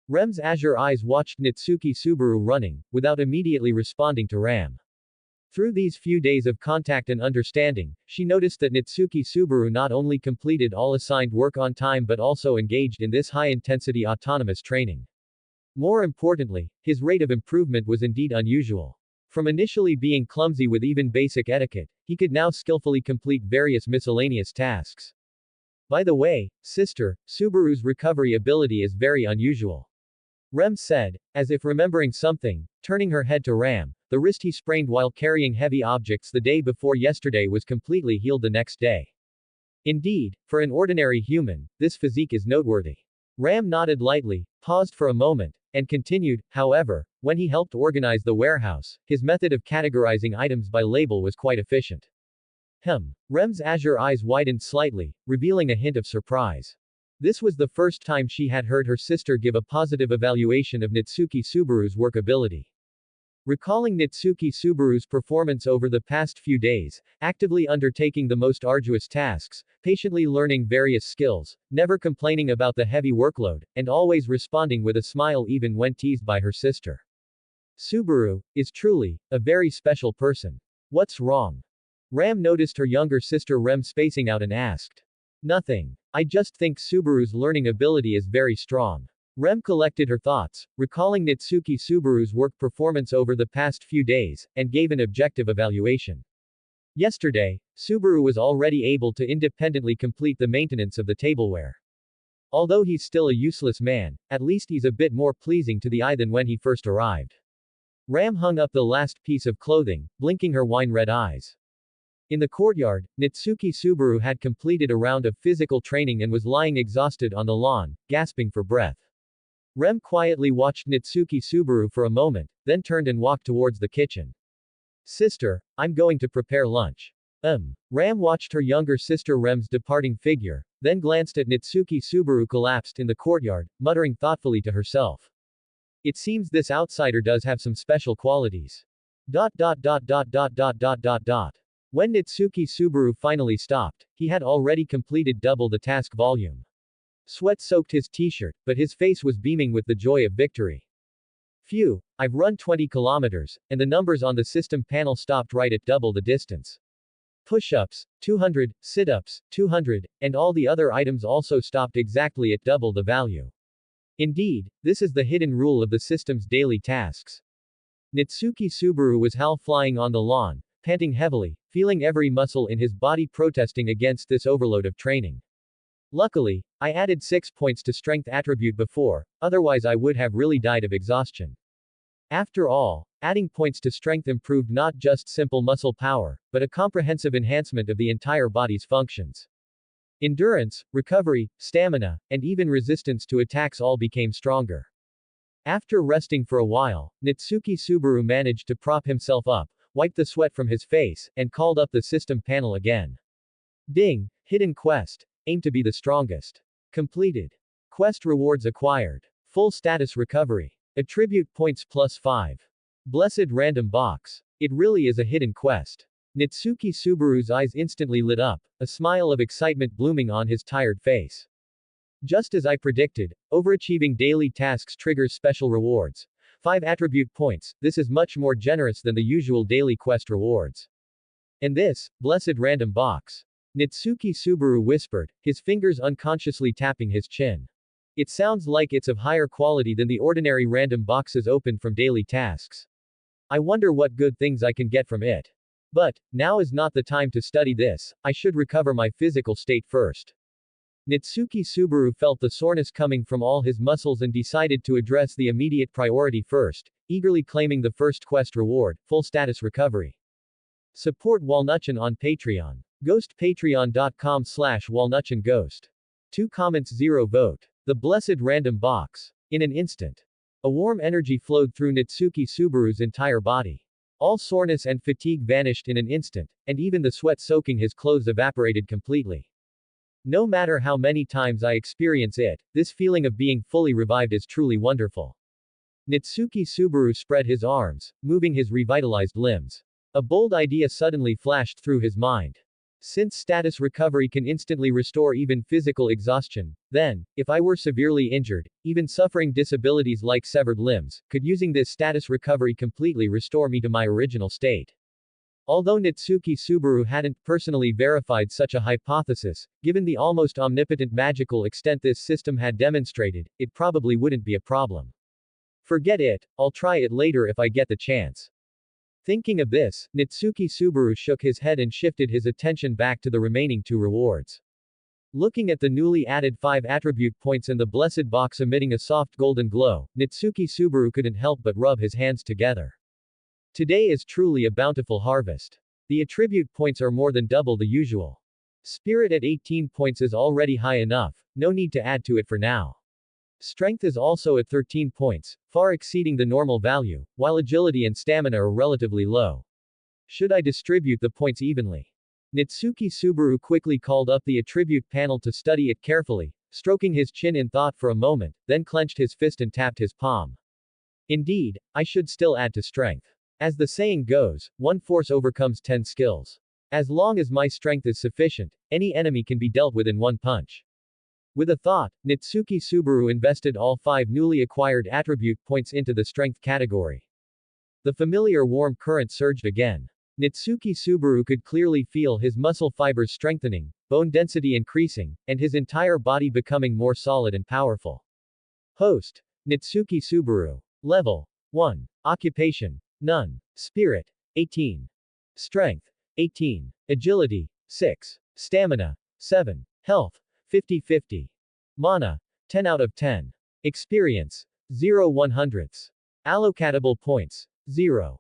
Rem's azure eyes watched Natsuki Subaru running, without immediately responding to Ram. Through these few days of contact and understanding, she noticed that Natsuki Subaru not only completed all assigned work on time but also engaged in this high-intensity autonomous training. More importantly, his rate of improvement was indeed unusual. From initially being clumsy with even basic etiquette, he could now skillfully complete various miscellaneous tasks. By the way, sister, Subaru's recovery ability is very unusual. Rem said, as if remembering something, turning her head to Ram. The wrist he sprained while carrying heavy objects the day before yesterday was completely healed the next day. Indeed, for an ordinary human, this physique is noteworthy. Ram nodded lightly, paused for a moment, and continued, however, when he helped organize the warehouse, his method of categorizing items by label was quite efficient. Rem's azure eyes widened slightly, revealing a hint of surprise. This was the first time she had heard her sister give a positive evaluation of Natsuki Subaru's work ability. Recalling Natsuki Subaru's performance over the past few days, actively undertaking the most arduous tasks, patiently learning various skills, never complaining about the heavy workload, and always responding with a smile even when teased by her sister. Subaru is truly a very special person. What's wrong? Ram noticed her younger sister Rem spacing out and asked. Nothing. I just think Subaru's learning ability is very strong. Rem collected her thoughts, recalling Natsuki Subaru's work performance over the past few days, and gave an objective evaluation. Yesterday, Subaru was already able to independently complete the maintenance of the tableware. Although he's still a useless man, at least he's a bit more pleasing to the eye than when he first arrived. Ram hung up the last piece of clothing, blinking her wine-red eyes. In the courtyard, Natsuki Subaru had completed a round of physical training and was lying exhausted on the lawn, gasping for breath. Rem quietly watched Natsuki Subaru for a moment, then turned and walked towards the kitchen. Sister, I'm going to prepare lunch. Ram watched her younger sister Rem's departing figure, then glanced at Natsuki Subaru collapsed in the courtyard, muttering thoughtfully to herself. It seems this outsider does have some special qualities. When Natsuki Subaru finally stopped, he had already completed double the task volume. Sweat soaked his t-shirt, but his face was beaming with the joy of victory. Phew, I've run 20 kilometers, and the numbers on the system panel stopped right at double the distance. Push-ups, 200, sit-ups, 200, and all the other items also stopped exactly at double the value. Indeed, this is the hidden rule of the system's daily tasks. Natsuki Subaru was flying on the lawn, panting heavily, feeling every muscle in his body protesting against this overload of training. Luckily, I added 6 points to strength attribute before, otherwise I would have really died of exhaustion. After all, adding points to strength improved not just simple muscle power, but a comprehensive enhancement of the entire body's functions. Endurance, recovery, stamina, and even resistance to attacks all became stronger. After resting for a while, Natsuki Subaru managed to prop himself up, wiped the sweat from his face, and called up the system panel again. Ding! Hidden quest. Aim to be the strongest. Completed. Quest rewards acquired. Full status recovery. Attribute points plus 5. Blessed random box. It really is a hidden quest. Nitsuki Subaru's eyes instantly lit up, a smile of excitement blooming on his tired face. Just as I predicted, overachieving daily tasks triggers special rewards. 5 attribute points, this is much more generous than the usual daily quest rewards. And this, blessed random box. Nitsuki Subaru whispered, his fingers unconsciously tapping his chin. It sounds like it's of higher quality than the ordinary random boxes opened from daily tasks. I wonder what good things I can get from it. But, now is not the time to study this, I should recover my physical state first. Nitsuki Subaru felt the soreness coming from all his muscles and decided to address the immediate priority first, eagerly claiming the first quest reward, full status recovery. Support Walnutchen on Patreon. Ghost patreon.com/walnutchenghost. 2 comments 0 vote. The blessed random box. In an instant. A warm energy flowed through Nitsuki Subaru's entire body. All soreness and fatigue vanished in an instant, and even the sweat soaking his clothes evaporated completely. No matter how many times I experience it, this feeling of being fully revived is truly wonderful. Nitsuki Subaru spread his arms, moving his revitalized limbs. A bold idea suddenly flashed through his mind. Since status recovery can instantly restore even physical exhaustion, then, if I were severely injured, even suffering disabilities like severed limbs, could using this status recovery completely restore me to my original state. Although Nitsuki Subaru hadn't personally verified such a hypothesis, given the almost omnipotent magical extent this system had demonstrated, it probably wouldn't be a problem. Forget it, I'll try it later if I get the chance. Thinking of this, Nitsuki Subaru shook his head and shifted his attention back to the remaining 2 rewards. Looking at the newly added 5 attribute points and the blessed box emitting a soft golden glow, Nitsuki Subaru couldn't help but rub his hands together. Today is truly a bountiful harvest. The attribute points are more than double the usual. Spirit at 18 points is already high enough, no need to add to it for now. Strength is also at 13 points, far exceeding the normal value, while agility and stamina are relatively low. Should I distribute the points evenly? Nitsuki Subaru quickly called up the attribute panel to study it carefully, stroking his chin in thought for a moment, then clenched his fist and tapped his palm. Indeed, I should still add to strength. As the saying goes, 1 force overcomes 10 skills. As long as my strength is sufficient, any enemy can be dealt with in 1 punch. With a thought, Nitsuki Subaru invested all 5 newly acquired attribute points into the strength category. The familiar warm current surged again. Nitsuki Subaru could clearly feel his muscle fibers strengthening, bone density increasing, and his entire body becoming more solid and powerful. Host. Nitsuki Subaru. Level 1. Occupation. None. Spirit. 18. Strength. 18. Agility. 6. Stamina. 7. Health. 50-50. Mana. 10 out of 10. Experience. 0 100ths. Allocatable points. 0.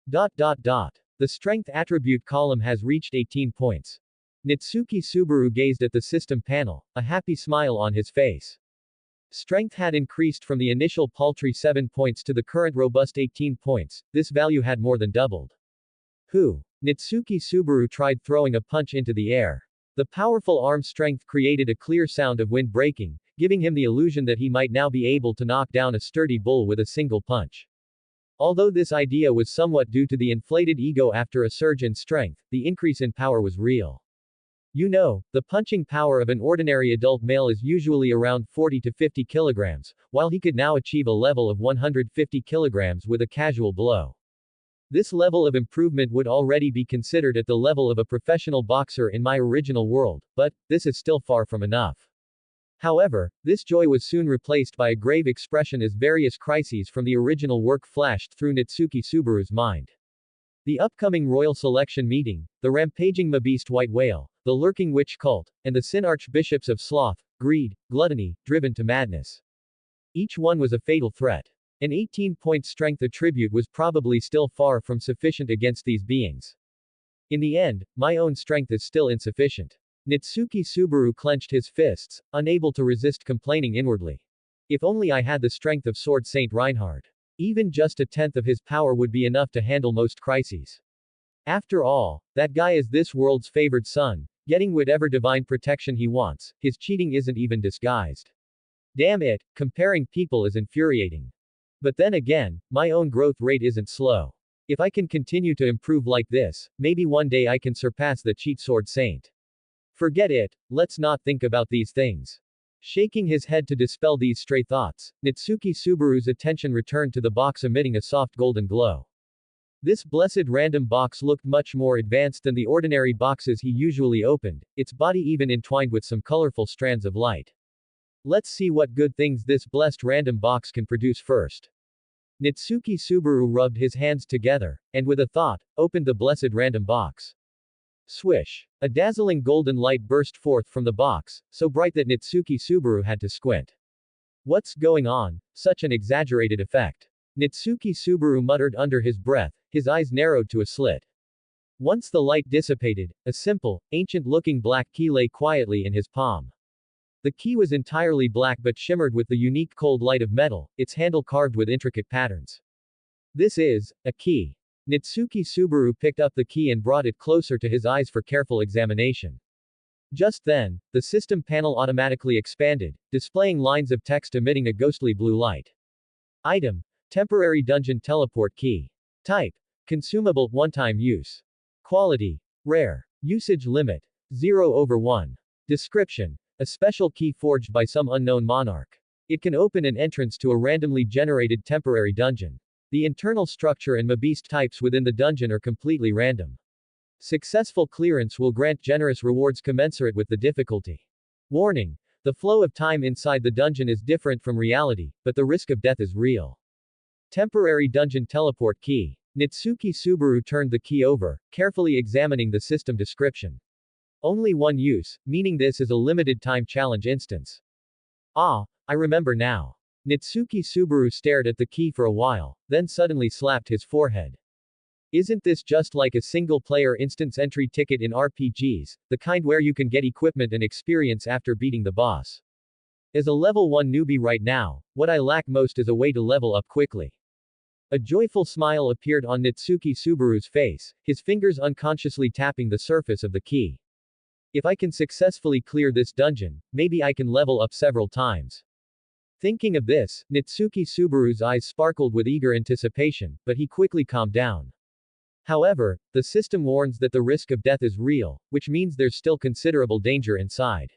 The strength attribute column has reached 18 points. Nitsuki Subaru gazed at the system panel, a happy smile on his face. Strength had increased from the initial paltry 7 points to the current robust 18 points, this value had more than doubled. Nitsuki Subaru tried throwing a punch into the air. The powerful arm strength created a clear sound of wind breaking, giving him the illusion that he might now be able to knock down a sturdy bull with a single punch. Although this idea was somewhat due to the inflated ego after a surge in strength, the increase in power was real. You know, the punching power of an ordinary adult male is usually around 40 to 50 kilograms, while he could now achieve a level of 150 kilograms with a casual blow. This level of improvement would already be considered at the level of a professional boxer in my original world, but this is still far from enough. However, this joy was soon replaced by a grave expression as various crises from the original work flashed through Nitsuki Subaru's mind. The upcoming royal selection meeting, the rampaging Mabeast white whale, the lurking witch cult, and the sin archbishops of sloth, greed, gluttony, driven to madness. Each one was a fatal threat. An 18-point strength attribute was probably still far from sufficient against these beings. In the end, my own strength is still insufficient. Nitsuki Subaru clenched his fists, unable to resist complaining inwardly. If only I had the strength of Sword Saint Reinhard. Even just a tenth of his power would be enough to handle most crises. After all, that guy is this world's favored son, getting whatever divine protection he wants, his cheating isn't even disguised. Damn it, comparing people is infuriating. But then again, my own growth rate isn't slow. If I can continue to improve like this, maybe one day I can surpass the cheat sword saint. Forget it, let's not think about these things. Shaking his head to dispel these stray thoughts, Nitsuki Subaru's attention returned to the box emitting a soft golden glow. This blessed random box looked much more advanced than the ordinary boxes he usually opened, its body even entwined with some colorful strands of light. Let's see what good things this blessed random box can produce first. Nitsuki Subaru rubbed his hands together, and with a thought, opened the blessed random box. Swish! A dazzling golden light burst forth from the box, so bright that Nitsuki Subaru had to squint. What's going on? Such an exaggerated effect. Nitsuki Subaru muttered under his breath, his eyes narrowed to a slit. Once the light dissipated, a simple, ancient-looking black key lay quietly in his palm. The key was entirely black but shimmered with the unique cold light of metal, its handle carved with intricate patterns. This is a key. Nitsuki Subaru picked up the key and brought it closer to his eyes for careful examination. Just then, the system panel automatically expanded, displaying lines of text emitting a ghostly blue light. Item: Temporary Dungeon Teleport Key. Type: Consumable, one-time use. Quality: Rare. Usage limit: 0/1. Description: A special key forged by some unknown monarch. It can open an entrance to a randomly generated temporary dungeon. The internal structure and beast types within the dungeon are completely random. Successful clearance will grant generous rewards commensurate with the difficulty. Warning: the flow of time inside the dungeon is different from reality, but the risk of death is real. Temporary Dungeon Teleport Key. Nitsuki Subaru turned the key over, carefully examining the system description. Only one use, meaning this is a limited time challenge instance. Ah, I remember now. Nitsuki Subaru stared at the key for a while, then suddenly slapped his forehead. Isn't this just like a single-player instance entry ticket in RPGs, the kind where you can get equipment and experience after beating the boss? As a level 1 newbie right now, what I lack most is a way to level up quickly. A joyful smile appeared on Nitsuki Subaru's face, his fingers unconsciously tapping the surface of the key. If I can successfully clear this dungeon, maybe I can level up several times. Thinking of this, Nitsuki Subaru's eyes sparkled with eager anticipation, but he quickly calmed down. However, the system warns that the risk of death is real, which means there's still considerable danger inside.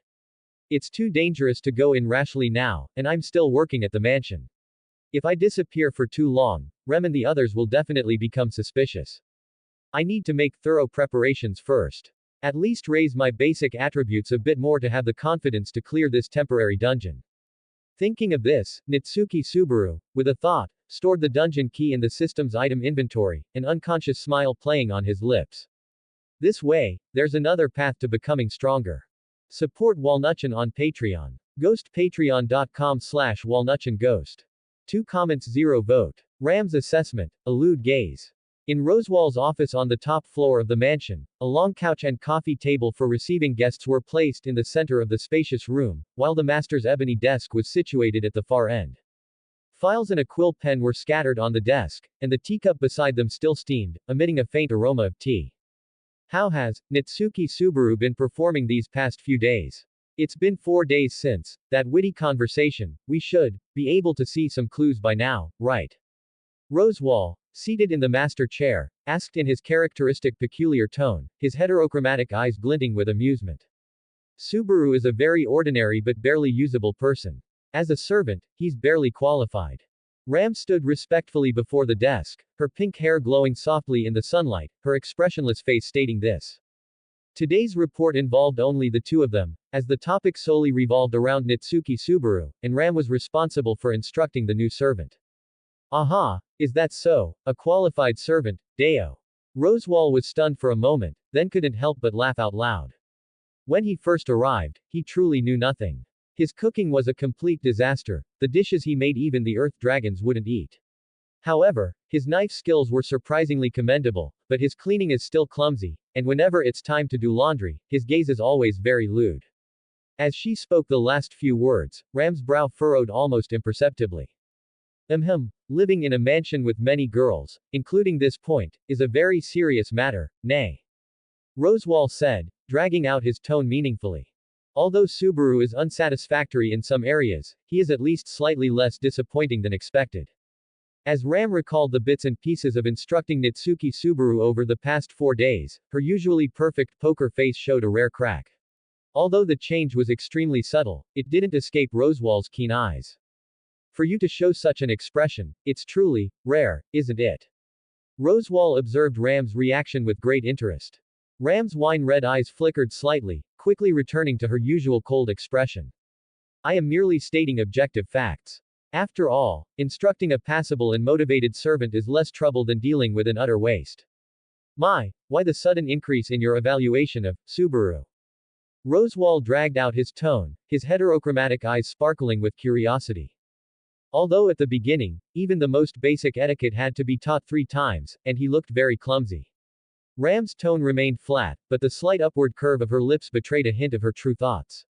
It's too dangerous to go in rashly now, and I'm still working at the mansion. If I disappear for too long, Rem and the others will definitely become suspicious. I need to make thorough preparations first. At least raise my basic attributes a bit more to have the confidence to clear this temporary dungeon. Thinking of this, Nitsuki Subaru, with a thought, stored the dungeon key in the system's item inventory, an unconscious smile playing on his lips. This way, there's another path to becoming stronger. Support Walnutchen on Patreon. Ghost patreon.com/walnutchenghost. 2 comments 0 vote. Ram's assessment, a lewd gaze. In Roswaal's office on the top floor of the mansion, a long couch and coffee table for receiving guests were placed in the center of the spacious room, while the master's ebony desk was situated at the far end. Files and a quill pen were scattered on the desk, and the teacup beside them still steamed, emitting a faint aroma of tea. How has Nitsuki Subaru been performing these past few days? It's been 4 days since that witty conversation. We should be able to see some clues by now, right? Roswaal, seated in the master chair, asked in his characteristic peculiar tone, his heterochromatic eyes glinting with amusement. Subaru is a very ordinary but barely usable person. As a servant, he's barely qualified. Ram stood respectfully before the desk, her pink hair glowing softly in the sunlight, her expressionless face stating this. Today's report involved only the two of them, as the topic solely revolved around Nitsuki Subaru, and Ram was responsible for instructing the new servant. Aha, is that so? A qualified servant, Deo. Roswaal was stunned for a moment, then couldn't help but laugh out loud. When he first arrived, he truly knew nothing. His cooking was a complete disaster, the dishes he made even the earth dragons wouldn't eat. However, his knife skills were surprisingly commendable, but his cleaning is still clumsy, and whenever it's time to do laundry, his gaze is always very lewd. As she spoke the last few words, Ram's brow furrowed almost imperceptibly. Living in a mansion with many girls, including this point, is a very serious matter, nay. Roswaal said, dragging out his tone meaningfully. Although Subaru is unsatisfactory in some areas, he is at least slightly less disappointing than expected. As Ram recalled the bits and pieces of instructing Nitsuki Subaru over the past 4 days, her usually perfect poker face showed a rare crack. Although the change was extremely subtle, it didn't escape Roswaal's keen eyes. For you to show such an expression, it's truly rare, isn't it? Roswaal observed Ram's reaction with great interest. Ram's wine-red eyes flickered slightly, quickly returning to her usual cold expression. I am merely stating objective facts. After all, instructing a passable and motivated servant is less trouble than dealing with an utter waste. Why the sudden increase in your evaluation of Subaru? Roswaal dragged out his tone, his heterochromatic eyes sparkling with curiosity. Although at the beginning, even the most basic etiquette had to be taught 3 times, and he looked very clumsy. Ram's tone remained flat, but the slight upward curve of her lips betrayed a hint of her true thoughts.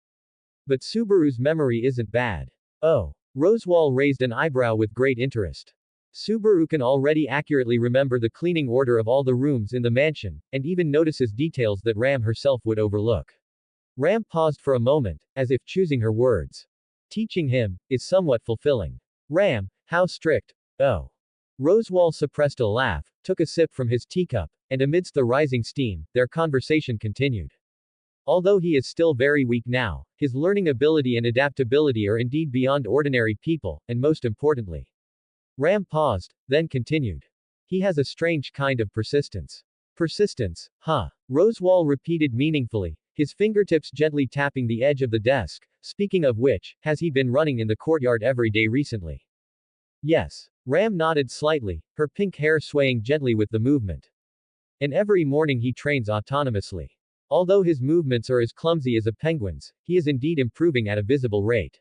But Subaru's memory isn't bad. Oh. Roswaal raised an eyebrow with great interest. Subaru can already accurately remember the cleaning order of all the rooms in the mansion, and even notices details that Ram herself would overlook. Ram paused for a moment, as if choosing her words. Teaching him is somewhat fulfilling. Ram, how strict. Oh. Roswaal suppressed a laugh, took a sip from his teacup, and amidst the rising steam, their conversation continued. Although he is still very weak now, his learning ability and adaptability are indeed beyond ordinary people, and most importantly. Ram paused, then continued. He has a strange kind of persistence. Persistence, huh? Roswaal repeated meaningfully, his fingertips gently tapping the edge of the desk. Speaking of which, has he been running in the courtyard every day recently? Yes. Ram nodded slightly, her pink hair swaying gently with the movement. And every morning he trains autonomously. Although his movements are as clumsy as a penguin's, he is indeed improving at a visible rate.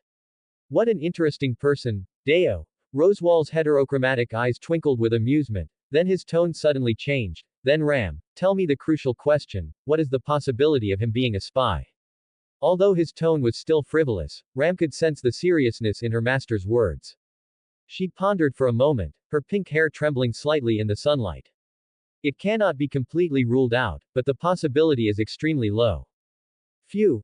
What an interesting person, Deo. Roswaal's heterochromatic eyes twinkled with amusement, then his tone suddenly changed. Then Ram, tell me the crucial question, what is the possibility of him being a spy? Although his tone was still frivolous, Ram could sense the seriousness in her master's words. She pondered for a moment, her pink hair trembling slightly in the sunlight. It cannot be completely ruled out, but the possibility is extremely low. Phew,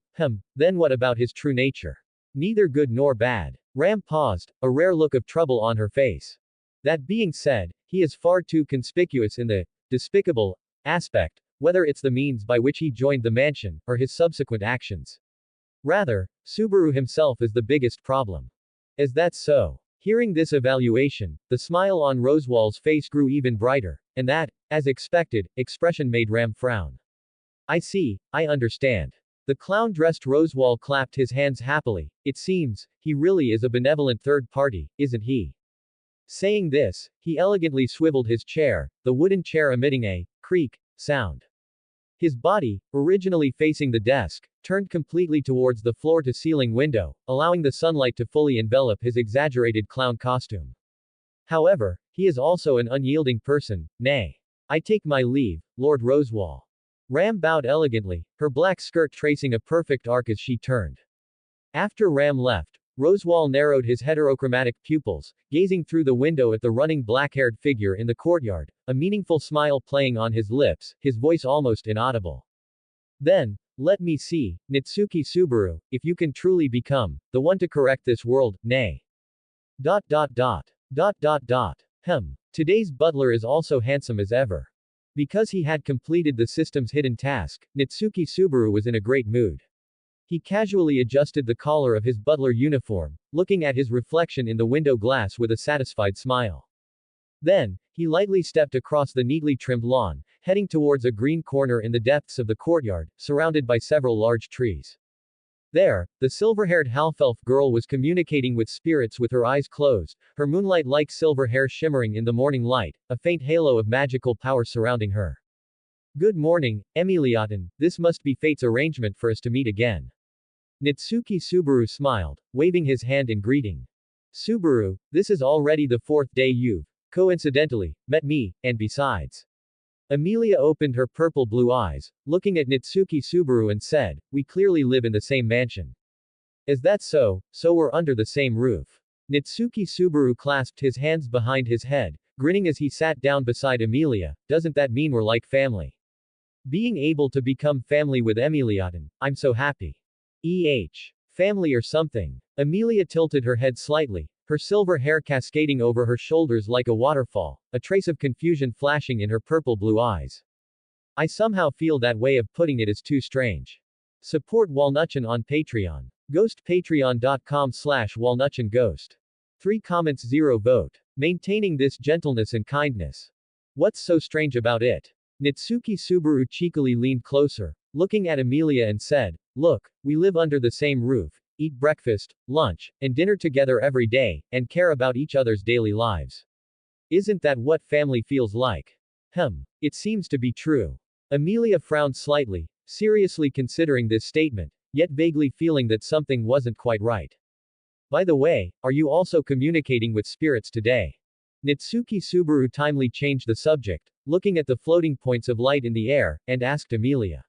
then what about his true nature? Neither good nor bad. Ram paused, a rare look of trouble on her face. That being said, he is far too conspicuous in the despicable aspect, whether it's the means by which he joined the mansion, or his subsequent actions. Rather, Subaru himself is the biggest problem. Is that so? Hearing this evaluation, the smile on Roswaal's face grew even brighter, and that, as expected, expression made Ram frown. I see, I understand. The clown-dressed Roswaal clapped his hands happily. It seems, he really is a benevolent third party, isn't he? Saying this, he elegantly swiveled his chair, the wooden chair emitting a creak sound. His body, originally facing the desk, turned completely towards the floor-to-ceiling window, allowing the sunlight to fully envelop his exaggerated clown costume. However, he is also an unyielding person, nay. I take my leave, Lord Roswaal. Ram bowed elegantly, her black skirt tracing a perfect arc as she turned. After Ram left, Roswaal narrowed his heterochromatic pupils, gazing through the window at the running black-haired figure in the courtyard, a meaningful smile playing on his lips, his voice almost inaudible. Then, let me see, Nitsuki Subaru, if you can truly become the one to correct this world, nay. Today's butler is also handsome as ever. Because he had completed the system's hidden task, Nitsuki Subaru was in a great mood. He casually adjusted the collar of his butler uniform, looking at his reflection in the window glass with a satisfied smile. Then, he lightly stepped across the neatly trimmed lawn, heading towards a green corner in the depths of the courtyard, surrounded by several large trees. There, the silver-haired half-elf girl was communicating with spirits with her eyes closed, her moonlight-like silver hair shimmering in the morning light, a faint halo of magical power surrounding her. Good morning, Emilia. This must be fate's arrangement for us to meet again. Nitsuki Subaru smiled, waving his hand in greeting. Subaru, this is already the 4th day you've, coincidentally, met me, and besides. Emilia opened her purple-blue eyes, looking at Nitsuki Subaru and said, we clearly live in the same mansion. Is that so? So we're under the same roof. Nitsuki Subaru clasped his hands behind his head, grinning as he sat down beside Emilia. Doesn't that mean we're like family? Being able to become family with Emilia, I'm so happy. Family or something. Emilia tilted her head slightly, her silver hair cascading over her shoulders like a waterfall, a trace of confusion flashing in her purple-blue eyes. I somehow feel that way of putting it is too strange. Support Walnutchen on Patreon. Ghost patreon.com/walnutchenghost. 3 comments 0 vote. Maintaining this gentleness and kindness. What's so strange about it? Nitsuki Subaru cheekily leaned closer, looking at Emilia and said, "Look, we live under the same roof, eat breakfast, lunch, and dinner together every day, and care about each other's daily lives. Isn't that what family feels like?" It seems to be true. Emilia frowned slightly, seriously considering this statement, yet vaguely feeling that something wasn't quite right. By the way, are you also communicating with spirits today? Nitsuki Subaru timely changed the subject, looking at the floating points of light in the air, and asked Emilia.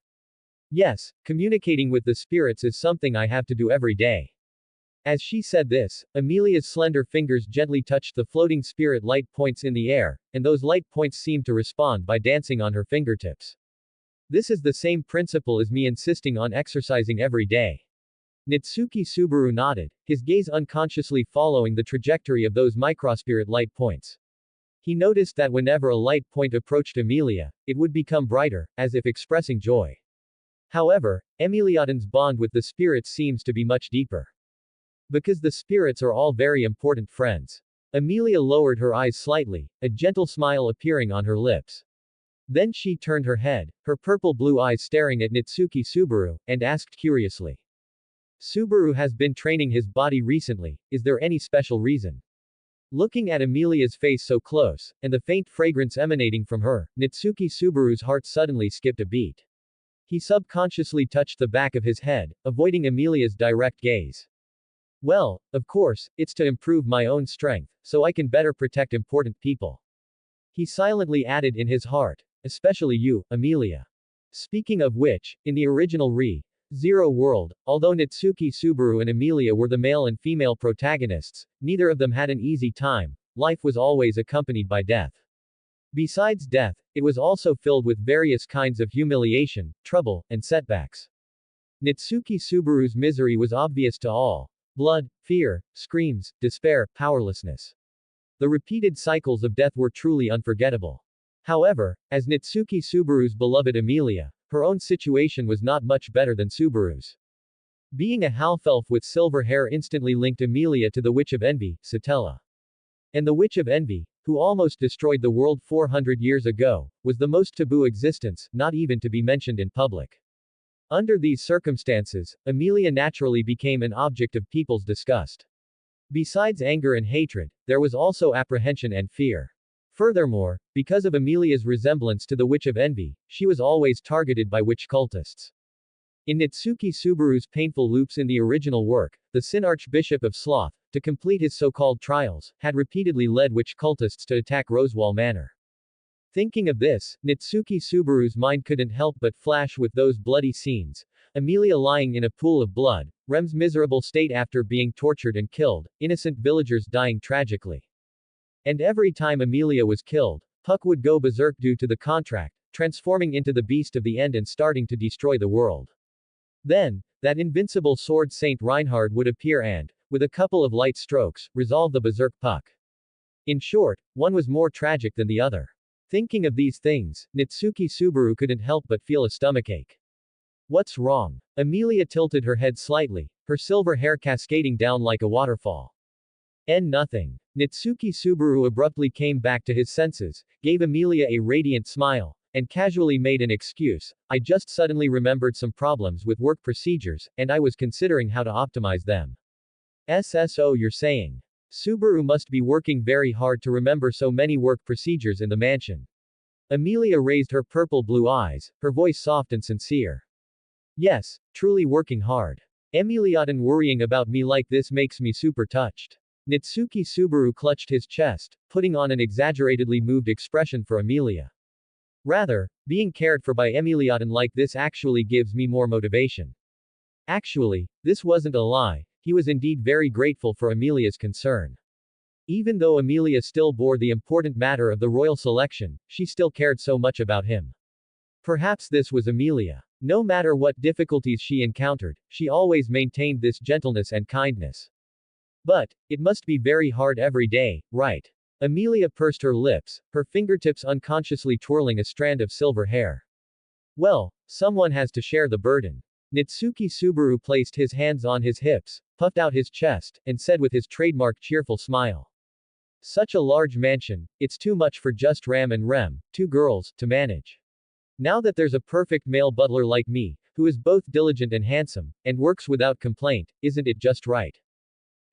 Yes, communicating with the spirits is something I have to do every day. As she said this, Emilia's slender fingers gently touched the floating spirit light points in the air, and those light points seemed to respond by dancing on her fingertips. This is the same principle as me insisting on exercising every day. Nitsuki Subaru nodded, his gaze unconsciously following the trajectory of those microspirit light points. He noticed that whenever a light point approached Emilia, it would become brighter, as if expressing joy. However, Emiliadan's bond with the spirits seems to be much deeper. Because the spirits are all very important friends. Emilia lowered her eyes slightly, a gentle smile appearing on her lips. Then she turned her head, her purple-blue eyes staring at Nitsuki Subaru, and asked curiously. Subaru has been training his body recently, is there any special reason? Looking at Emilia's face so close, and the faint fragrance emanating from her, Nitsuki Subaru's heart suddenly skipped a beat. He subconsciously touched the back of his head, avoiding Emilia's direct gaze. Well, of course, it's to improve my own strength, so I can better protect important people. He silently added in his heart, especially you, Emilia. Speaking of which, in the original Zero world, although Nitsuki Subaru and Emilia were the male and female protagonists, neither of them had an easy time. Life was always accompanied by death. Besides death, it was also filled with various kinds of humiliation, trouble, and setbacks. Nitsuki Subaru's misery was obvious to all. Blood, fear, screams, despair, powerlessness. The repeated cycles of death were truly unforgettable. However, as Nitsuki Subaru's beloved Emilia, her own situation was not much better than Subaru's. Being a half-elf with silver hair instantly linked Emilia to the Witch of Envy, Satella. And the Witch of Envy, who almost destroyed the world 400 years ago, was the most taboo existence, not even to be mentioned in public. Under these circumstances, Emilia naturally became an object of people's disgust. Besides anger and hatred, there was also apprehension and fear. Furthermore, because of Emilia's resemblance to the Witch of Envy, she was always targeted by witch cultists. In Nitsuki Subaru's painful loops in the original work, the Sin Archbishop of Sloth, to complete his so-called trials, had repeatedly led witch cultists to attack Roswaal Manor. Thinking of this, Nitsuki Subaru's mind couldn't help but flash with those bloody scenes. Emilia lying in a pool of blood, Rem's miserable state after being tortured and killed, innocent villagers dying tragically. And every time Emilia was killed, Puck would go berserk due to the contract, transforming into the beast of the end and starting to destroy the world. Then, that invincible sword Saint Reinhard would appear and, with a couple of light strokes, resolve the berserk Puck. In short, one was more tragic than the other. Thinking of these things, Nitsuki Subaru couldn't help but feel a stomachache. What's wrong? Emilia tilted her head slightly, her silver hair cascading down like a waterfall. Nothing. Nitsuki Subaru abruptly came back to his senses, gave Emilia a radiant smile, and casually made an excuse. I just suddenly remembered some problems with work procedures, and I was considering how to optimize them. So you're saying? Subaru must be working very hard to remember so many work procedures in the mansion. Emilia raised her purple-blue eyes, her voice soft and sincere. Yes, truly working hard. Emiliadan worrying about me like this makes me super touched. Nitsuki Subaru clutched his chest, putting on an exaggeratedly moved expression for Emilia. Rather, being cared for by Emiliadan like this actually gives me more motivation. Actually, this wasn't a lie, he was indeed very grateful for Emilia's concern. Even though Emilia still bore the important matter of the royal selection, she still cared so much about him. Perhaps this was Emilia. No matter what difficulties she encountered, she always maintained this gentleness and kindness. But, it must be very hard every day, right? Emilia pursed her lips, her fingertips unconsciously twirling a strand of silver hair. Well, someone has to share the burden. Nitsuki Subaru placed his hands on his hips, puffed out his chest, and said with his trademark cheerful smile. Such a large mansion, it's too much for just Ram and Rem, two girls, to manage. Now that there's a perfect male butler like me, who is both diligent and handsome, and works without complaint, isn't it just right?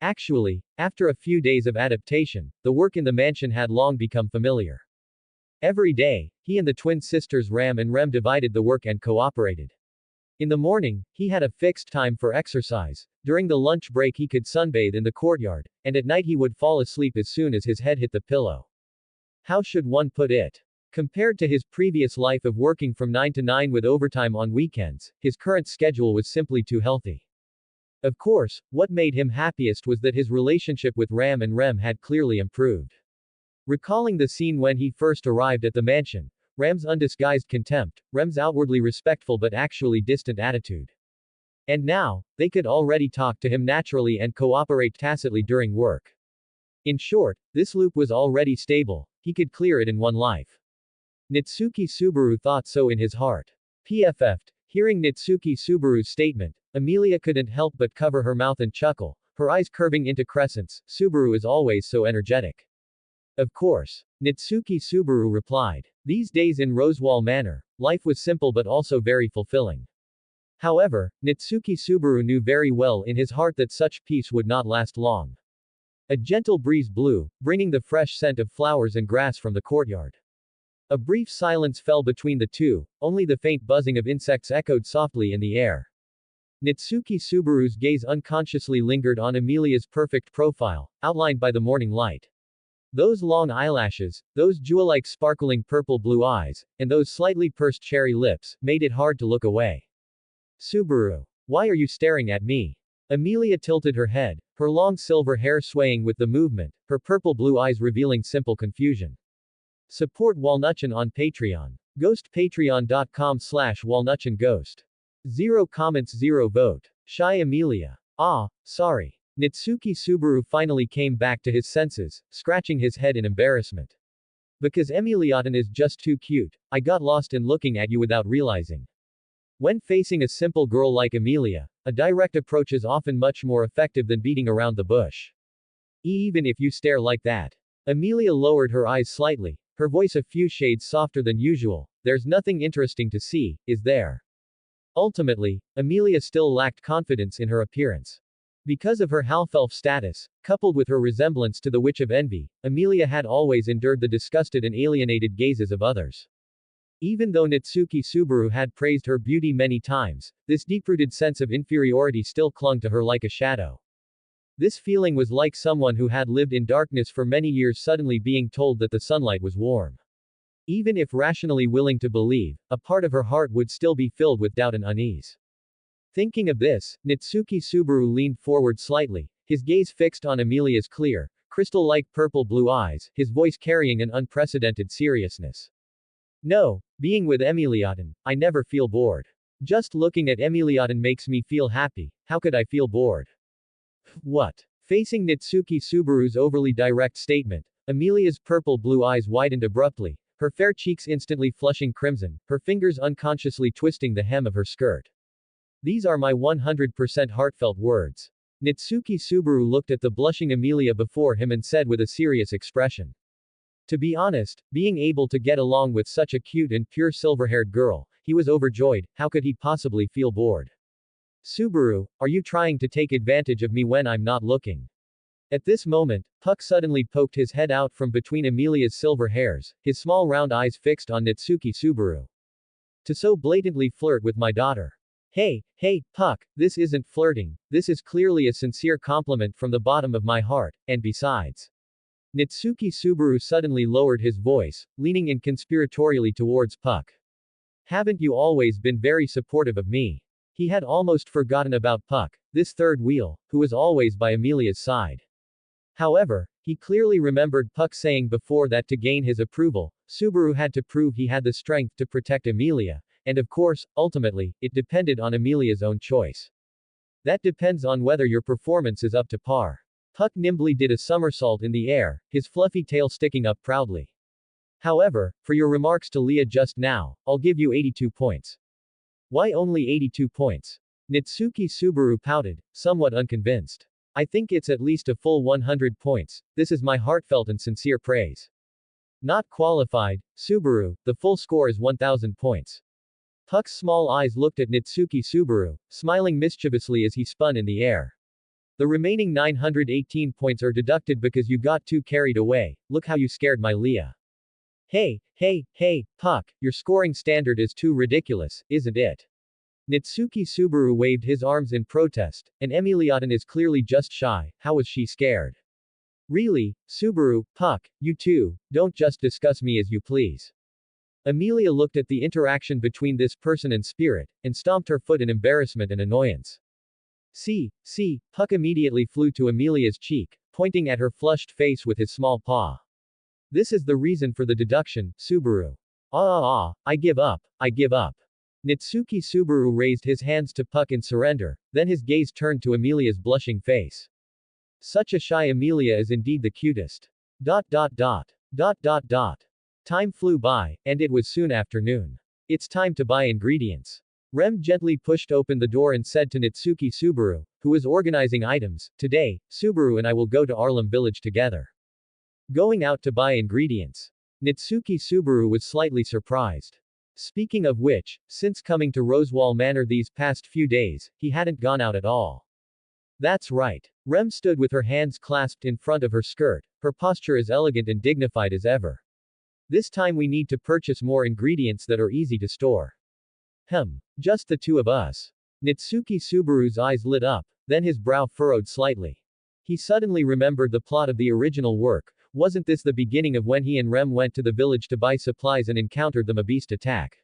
Actually, after a few days of adaptation, the work in the mansion had long become familiar. Every day, he and the twin sisters Ram and Rem divided the work and cooperated. In the morning, he had a fixed time for exercise, during the lunch break he could sunbathe in the courtyard, and at night he would fall asleep as soon as his head hit the pillow. How should one put it? Compared to his previous life of working from 9 to 9 with overtime on weekends, his current schedule was simply too healthy. Of course, what made him happiest was that his relationship with Ram and Rem had clearly improved. Recalling the scene when he first arrived at the mansion, Ram's undisguised contempt, Rem's outwardly respectful but actually distant attitude. And now, they could already talk to him naturally and cooperate tacitly during work. In short, this loop was already stable, he could clear it in one life. Nitsuki Subaru thought so in his heart. PFF'd. Hearing Nitsuki Subaru's statement, Emilia couldn't help but cover her mouth and chuckle, her eyes curving into crescents. Subaru is always so energetic. Of course. Nitsuki Subaru replied. These days in Roswaal Manor, life was simple but also very fulfilling. However, Nitsuki Subaru knew very well in his heart that such peace would not last long. A gentle breeze blew, bringing the fresh scent of flowers and grass from the courtyard. A brief silence fell between the two, only the faint buzzing of insects echoed softly in the air. Nitsuki Subaru's gaze unconsciously lingered on Emilia's perfect profile, outlined by the morning light. Those long eyelashes, those jewel-like sparkling purple-blue eyes, and those slightly pursed cherry lips, made it hard to look away. Subaru. Why are you staring at me? Emilia tilted her head, her long silver hair swaying with the movement, her purple-blue eyes revealing simple confusion. Support Walnutchen on Patreon. Ghost patreon.com/walnutchenghost. 0 comments 0 vote. Shy Emilia. Ah, sorry. Nitsuki Subaru finally came back to his senses, scratching his head in embarrassment. Because Emiliatan is just too cute, I got lost in looking at you without realizing. When facing a simple girl like Emilia, a direct approach is often much more effective than beating around the bush. Even if you stare like that. Emilia lowered her eyes slightly, her voice a few shades softer than usual. There's nothing interesting to see, is there? Ultimately, Emilia still lacked confidence in her appearance. Because of her half-elf status, coupled with her resemblance to the Witch of Envy, Emilia had always endured the disgusted and alienated gazes of others. Even though Nitsuki Subaru had praised her beauty many times, this deep-rooted sense of inferiority still clung to her like a shadow. This feeling was like someone who had lived in darkness for many years suddenly being told that the sunlight was warm. Even if rationally willing to believe, a part of her heart would still be filled with doubt and unease. Thinking of this, Nitsuki Subaru leaned forward slightly, his gaze fixed on Emilia's clear, crystal-like purple-blue eyes, his voice carrying an unprecedented seriousness. No, being with Emiliatan, I never feel bored. Just looking at Emiliatan makes me feel happy, how could I feel bored? What? Facing Nitsuki Subaru's overly direct statement, Emilia's purple-blue eyes widened abruptly, her fair cheeks instantly flushing crimson, her fingers unconsciously twisting the hem of her skirt. These are my 100% heartfelt words. Nitsuki Subaru looked at the blushing Emilia before him and said with a serious expression. To be honest, being able to get along with such a cute and pure silver-haired girl, he was overjoyed. How could he possibly feel bored? Subaru, are you trying to take advantage of me when I'm not looking? At this moment, Puck suddenly poked his head out from between Emilia's silver hairs, his small round eyes fixed on Nitsuki Subaru. To so blatantly flirt with my daughter. Hey, Puck, this isn't flirting, this is clearly a sincere compliment from the bottom of my heart, and besides. Nitsuki Subaru suddenly lowered his voice, leaning in conspiratorially towards Puck. Haven't you always been very supportive of me? He had almost forgotten about Puck, this third wheel, who was always by Emilia's side. However, he clearly remembered Puck saying before that to gain his approval, Subaru had to prove he had the strength to protect Emilia, And of course, ultimately, it depended on Emilia's own choice. That depends on whether your performance is up to par. Puck nimbly did a somersault in the air, his fluffy tail sticking up proudly. However, for your remarks to Leah just now, I'll give you 82 points. Why only 82 points? Nitsuki Subaru pouted, somewhat unconvinced. I think it's at least a full 100 points, this is my heartfelt and sincere praise. Not qualified, Subaru, the full score is 1000 points. Puck's small eyes looked at Nitsuki Subaru, smiling mischievously as he spun in the air. The remaining 918 points are deducted because you got too carried away, look how you scared my Leah. Hey, Puck, your scoring standard is too ridiculous, isn't it? Nitsuki Subaru waved his arms in protest, and Emiliatin is clearly just shy, how was she scared? Really, Subaru, Puck, you two, don't just discuss me as you please. Emilia looked at the interaction between this person and spirit, and stomped her foot in embarrassment and annoyance. See, Puck immediately flew to Emilia's cheek, pointing at her flushed face with his small paw. This is the reason for the deduction, Subaru. I give up. Nitsuki Subaru raised his hands to Puck in surrender, then his gaze turned to Emilia's blushing face. Such a shy Emilia is indeed the cutest. Time flew by, and it was soon afternoon. It's time to buy ingredients. Rem gently pushed open the door and said to Nitsuki Subaru, who was organizing items, today, Subaru and I will go to Arlem village together. Going out to buy ingredients. Nitsuki Subaru was slightly surprised. Speaking of which, since coming to Roswaal Manor these past few days, he hadn't gone out at all. That's right. Rem stood with her hands clasped in front of her skirt, her posture as elegant and dignified as ever. This time we need to purchase more ingredients that are easy to store. Just the two of us. Nitsuki Subaru's eyes lit up, then his brow furrowed slightly. He suddenly remembered the plot of the original work. Wasn't this the beginning of when he and Rem went to the village to buy supplies and encountered the Mabeast attack?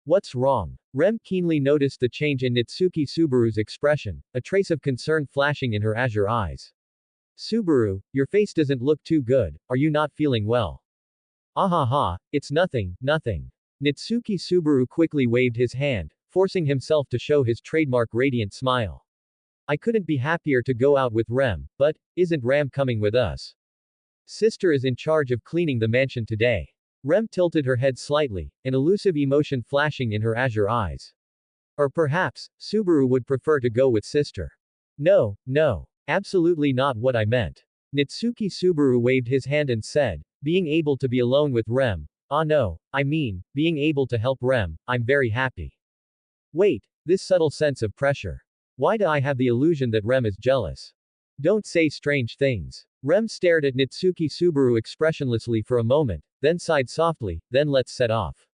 What's wrong? Rem keenly noticed the change in Nitsuki Subaru's expression, a trace of concern flashing in her azure eyes. Subaru, your face doesn't look too good, are you not feeling well? It's nothing. Nitsuki Subaru quickly waved his hand, forcing himself to show his trademark radiant smile. I couldn't be happier to go out with Rem, but, isn't Ram coming with us? Sister is in charge of cleaning the mansion today. Rem tilted her head slightly, an elusive emotion flashing in her azure eyes. Or perhaps, Subaru would prefer to go with sister. No, absolutely not what I meant. Nitsuki Subaru waved his hand and said, being able to be alone with Rem. No, I mean, being able to help Rem, I'm very happy. Wait, this subtle sense of pressure. Why do I have the illusion that Rem is jealous? Don't say strange things. Rem stared at Nitsuki Subaru expressionlessly for a moment, then sighed softly, then let's set off.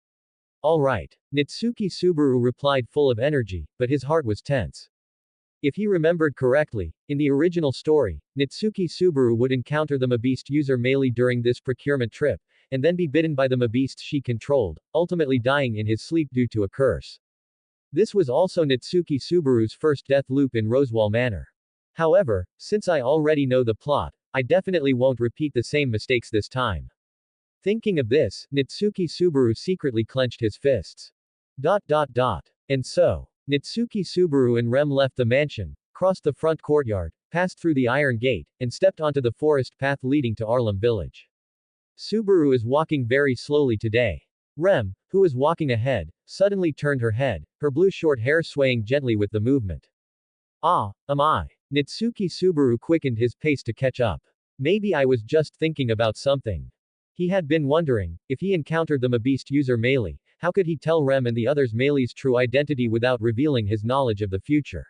Alright. Nitsuki Subaru replied full of energy, but his heart was tense. If he remembered correctly, in the original story, Nitsuki Subaru would encounter the Mabeast user Meili during this procurement trip, and then be bitten by the Mabeast she controlled, ultimately dying in his sleep due to a curse. This was also Nitsuki Subaru's first death loop in Roswaal Manor. However, since I already know the plot, I definitely won't repeat the same mistakes this time. Thinking of this, Nitsuki Subaru secretly clenched his fists. And so, Nitsuki Subaru and Rem left the mansion, crossed the front courtyard, passed through the iron gate, and stepped onto the forest path leading to Arlem village. Subaru is walking very slowly today. Rem, who was walking ahead, suddenly turned her head, her blue short hair swaying gently with the movement. Am I? Nitsuki Subaru quickened his pace to catch up. Maybe I was just thinking about something. He had been wondering, if he encountered the Mabeast user Meili, how could he tell Rem and the others Meili's true identity without revealing his knowledge of the future?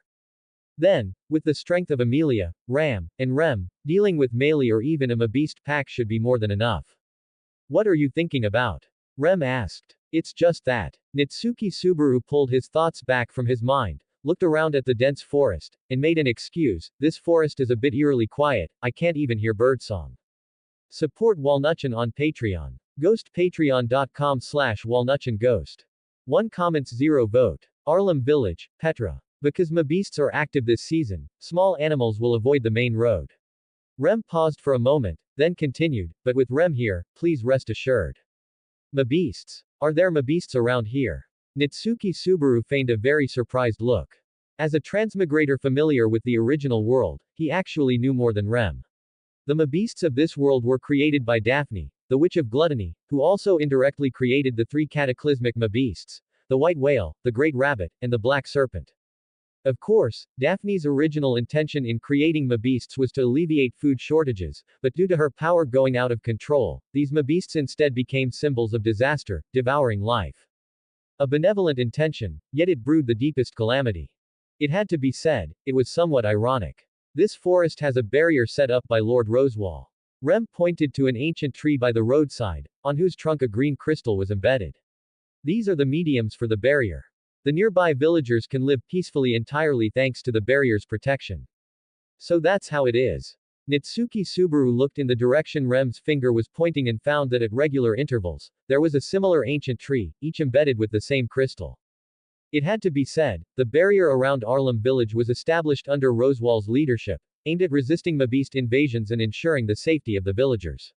Then, with the strength of Emilia, Ram, and Rem, dealing with Meili or even a Mabeast pack should be more than enough. What are you thinking about? Rem asked. It's just that. Nitsuki Subaru pulled his thoughts back from his mind, looked around at the dense forest, and made an excuse. This forest is a bit eerily quiet, I can't even hear birdsong. Support Walnutchen on Patreon. Ghost patreon.com/walnutchenghost. 1 comments 0 vote. Arlem Village, Petra. Because Mabeasts are active this season, small animals will avoid the main road. Rem paused for a moment, then continued, but with Rem here, please rest assured. Mabeasts. Are there Mabeasts around here? Nitsuki Subaru feigned a very surprised look. As a transmigrator familiar with the original world, he actually knew more than Rem. The Mabeasts of this world were created by Daphne, the Witch of Gluttony, who also indirectly created the three cataclysmic Mabeasts, the White Whale, the Great Rabbit, and the Black Serpent. Of course, Daphne's original intention in creating Mabeasts was to alleviate food shortages, but due to her power going out of control, these Mabeasts instead became symbols of disaster, devouring life. A benevolent intention, yet it brewed the deepest calamity. It had to be said, it was somewhat ironic. This forest has a barrier set up by Lord Roswaal. Rem pointed to an ancient tree by the roadside, on whose trunk a green crystal was embedded. These are the mediums for the barrier. The nearby villagers can live peacefully entirely thanks to the barrier's protection. So that's how it is. Nitsuki Subaru looked in the direction Rem's finger was pointing and found that at regular intervals, there was a similar ancient tree, each embedded with the same crystal. It had to be said, the barrier around Arlem village was established under Roswaal's leadership, aimed at resisting Mabeast invasions and ensuring the safety of the villagers.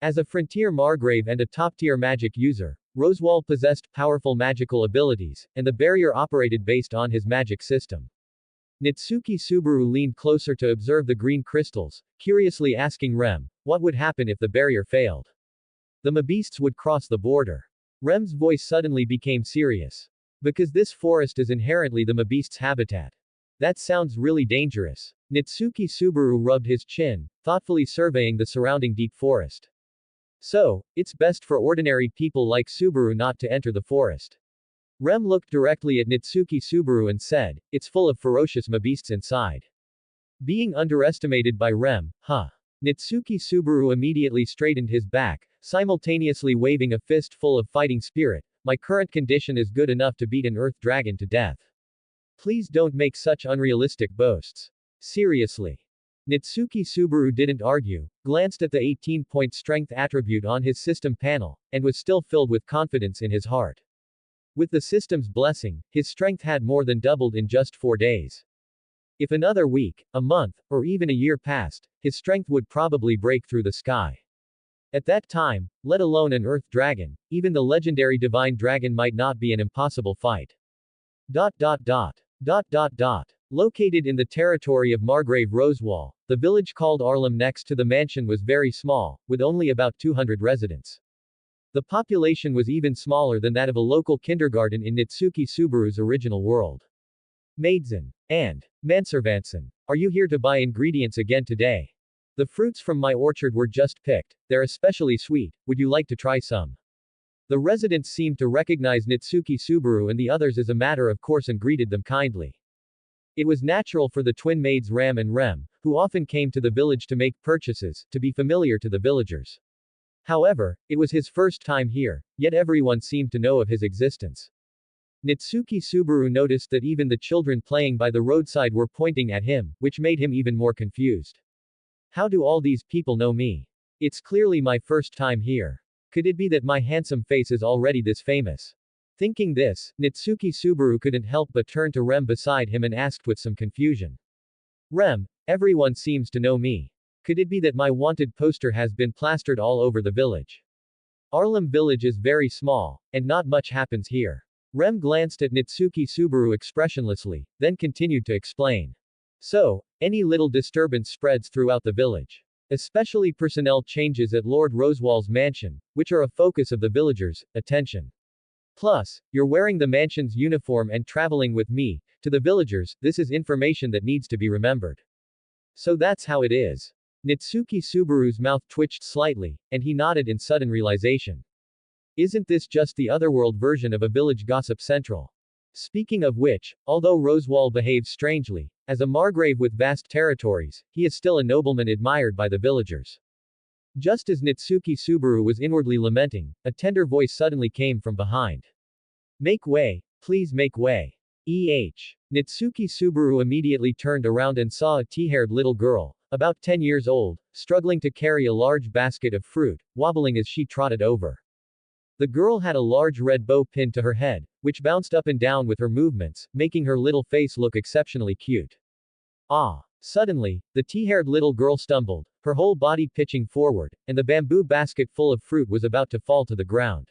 As a frontier Margrave and a top-tier magic user, Roswaal possessed powerful magical abilities, and the barrier operated based on his magic system. Nitsuki Subaru leaned closer to observe the green crystals, curiously asking Rem, what would happen if the barrier failed? The Mabeasts would cross the border. Rem's voice suddenly became serious. Because this forest is inherently the Mabeast's habitat. That sounds really dangerous. Nitsuki Subaru rubbed his chin, thoughtfully surveying the surrounding deep forest. So, it's best for ordinary people like Subaru not to enter the forest. Rem looked directly at Nitsuki Subaru and said, it's full of ferocious Mabeasts inside. Being underestimated by Rem, huh? Nitsuki Subaru immediately straightened his back, simultaneously waving a fist full of fighting spirit. My current condition is good enough to beat an earth dragon to death. Please don't make such unrealistic boasts. Seriously. Nitsuki Subaru didn't argue, glanced at the 18-point strength attribute on his system panel, and was still filled with confidence in his heart. With the system's blessing, his strength had more than doubled in just 4 days. If another week, a month, or even a year passed, his strength would probably break through the sky. At that time, let alone an earth dragon, even the legendary divine dragon might not be an impossible fight. Located in the territory of Margrave Roswaal, the village called Arlem next to the mansion was very small, with only about 200 residents. The population was even smaller than that of a local kindergarten in Nitsuki Subaru's original world. Maidsen and Manservansen, are you here to buy ingredients again today? The fruits from my orchard were just picked, they're especially sweet, would you like to try some? The residents seemed to recognize Nitsuki Subaru and the others as a matter of course and greeted them kindly. It was natural for the twin maids Ram and Rem, who often came to the village to make purchases, to be familiar to the villagers. However, it was his first time here, yet everyone seemed to know of his existence. Nitsuki Subaru noticed that even the children playing by the roadside were pointing at him, which made him even more confused. How do all these people know me? It's clearly my first time here. Could it be that my handsome face is already this famous? Thinking this, Nitsuki Subaru couldn't help but turn to Rem beside him and asked with some confusion. Rem, everyone seems to know me. Could it be that my wanted poster has been plastered all over the village? Arlem village is very small, and not much happens here. Rem glanced at Nitsuki Subaru expressionlessly, then continued to explain. So, any little disturbance spreads throughout the village. Especially personnel changes at Lord Roswaal's mansion, which are a focus of the villagers' attention. Plus, you're wearing the mansion's uniform and traveling with me. To the villagers, this is information that needs to be remembered. So that's how it is. Nitsuki Subaru's mouth twitched slightly, and he nodded in sudden realization. Isn't this just the otherworld version of a village gossip central? Speaking of which, although Roswaal behaves strangely, as a Margrave with vast territories, he is still a nobleman admired by the villagers. Just as Nitsuki Subaru was inwardly lamenting, a tender voice suddenly came from behind. Make way, please make way. Nitsuki Subaru immediately turned around and saw a tea-haired little girl, about 10 years old, struggling to carry a large basket of fruit, wobbling as she trotted over. The girl had a large red bow pinned to her head, which bounced up and down with her movements, making her little face look exceptionally cute. Suddenly, the tea-haired little girl stumbled, her whole body pitching forward, and the bamboo basket full of fruit was about to fall to the ground.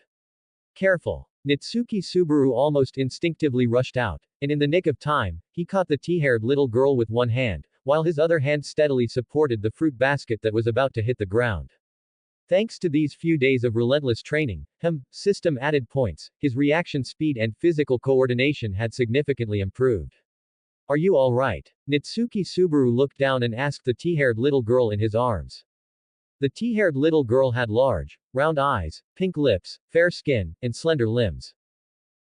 Careful. Nitsuki Subaru almost instinctively rushed out, and in the nick of time, he caught the tea-haired little girl with one hand, while his other hand steadily supported the fruit basket that was about to hit the ground. Thanks to these few days of relentless training, system added points, his reaction speed and physical coordination had significantly improved. Are you alright? Nitsuki Subaru looked down and asked the tea-haired little girl in his arms. The tea-haired little girl had large, round eyes, pink lips, fair skin, and slender limbs.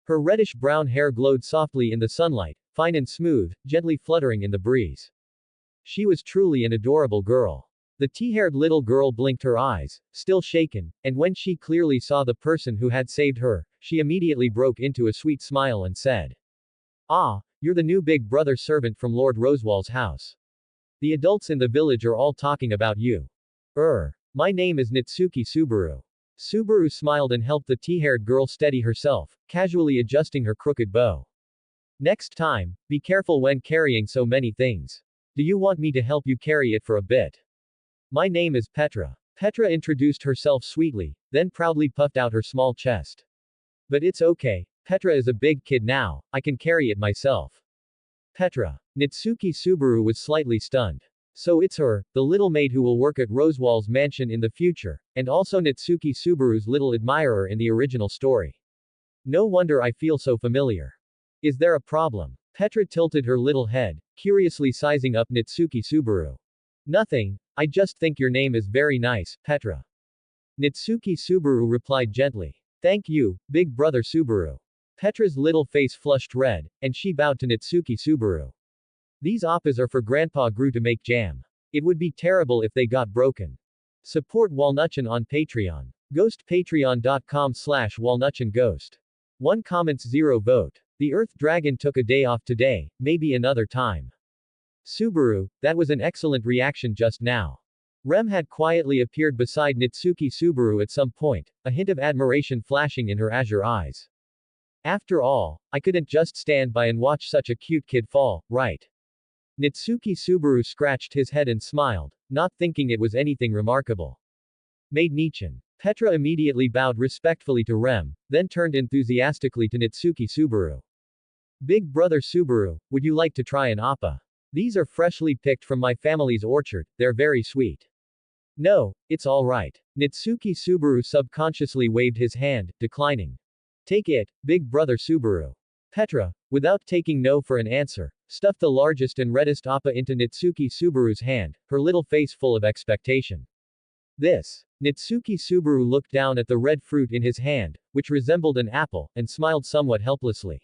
Her reddish-brown hair glowed softly in the sunlight, fine and smooth, gently fluttering in the breeze. She was truly an adorable girl. The tea-haired little girl blinked her eyes, still shaken, and when she clearly saw the person who had saved her, she immediately broke into a sweet smile and said, "Ah, you're the new big brother servant from Lord Roswaal's house. The adults in the village are all talking about you. My name is Nitsuki Subaru." Subaru smiled and helped the tea-haired girl steady herself, casually adjusting her crooked bow. "Next time, be careful when carrying so many things. Do you want me to help you carry it for a bit? My name is Petra." Petra introduced herself sweetly, then proudly puffed out her small chest. "But it's okay, Petra is a big kid now, I can carry it myself." Petra. Nitsuki Subaru was slightly stunned. So it's her, the little maid who will work at Roswaal's mansion in the future, and also Nitsuki Subaru's little admirer in the original story. No wonder I feel so familiar. Is there a problem? Petra tilted her little head, curiously sizing up Nitsuki Subaru. Nothing, I just think your name is very nice, Petra. Nitsuki Subaru replied gently. Thank you, big brother Subaru. Petra's little face flushed red, and she bowed to Nitsuki Subaru. These appas are for Grandpa Gru to make jam. It would be terrible if they got broken. Support Walnutchen on Patreon. Ghost patreon.com/walnutchenghost. 1 comments 0 vote. The Earth Dragon took a day off today, maybe another time. Subaru, that was an excellent reaction just now. Rem had quietly appeared beside Nitsuki Subaru at some point, a hint of admiration flashing in her azure eyes. After all, I couldn't just stand by and watch such a cute kid fall, right? Nitsuki Subaru scratched his head and smiled, not thinking it was anything remarkable. Maid Nichin. Petra immediately bowed respectfully to Rem, then turned enthusiastically to Nitsuki Subaru. Big brother Subaru, would you like to try an appa? These are freshly picked from my family's orchard, they're very sweet. No, it's alright. Nitsuki Subaru subconsciously waved his hand, declining. Take it, big brother Subaru. Petra, without taking no for an answer, stuffed the largest and reddest appa into Nitsuki Subaru's hand, her little face full of expectation. This. Nitsuki Subaru looked down at the red fruit in his hand, which resembled an apple, and smiled somewhat helplessly.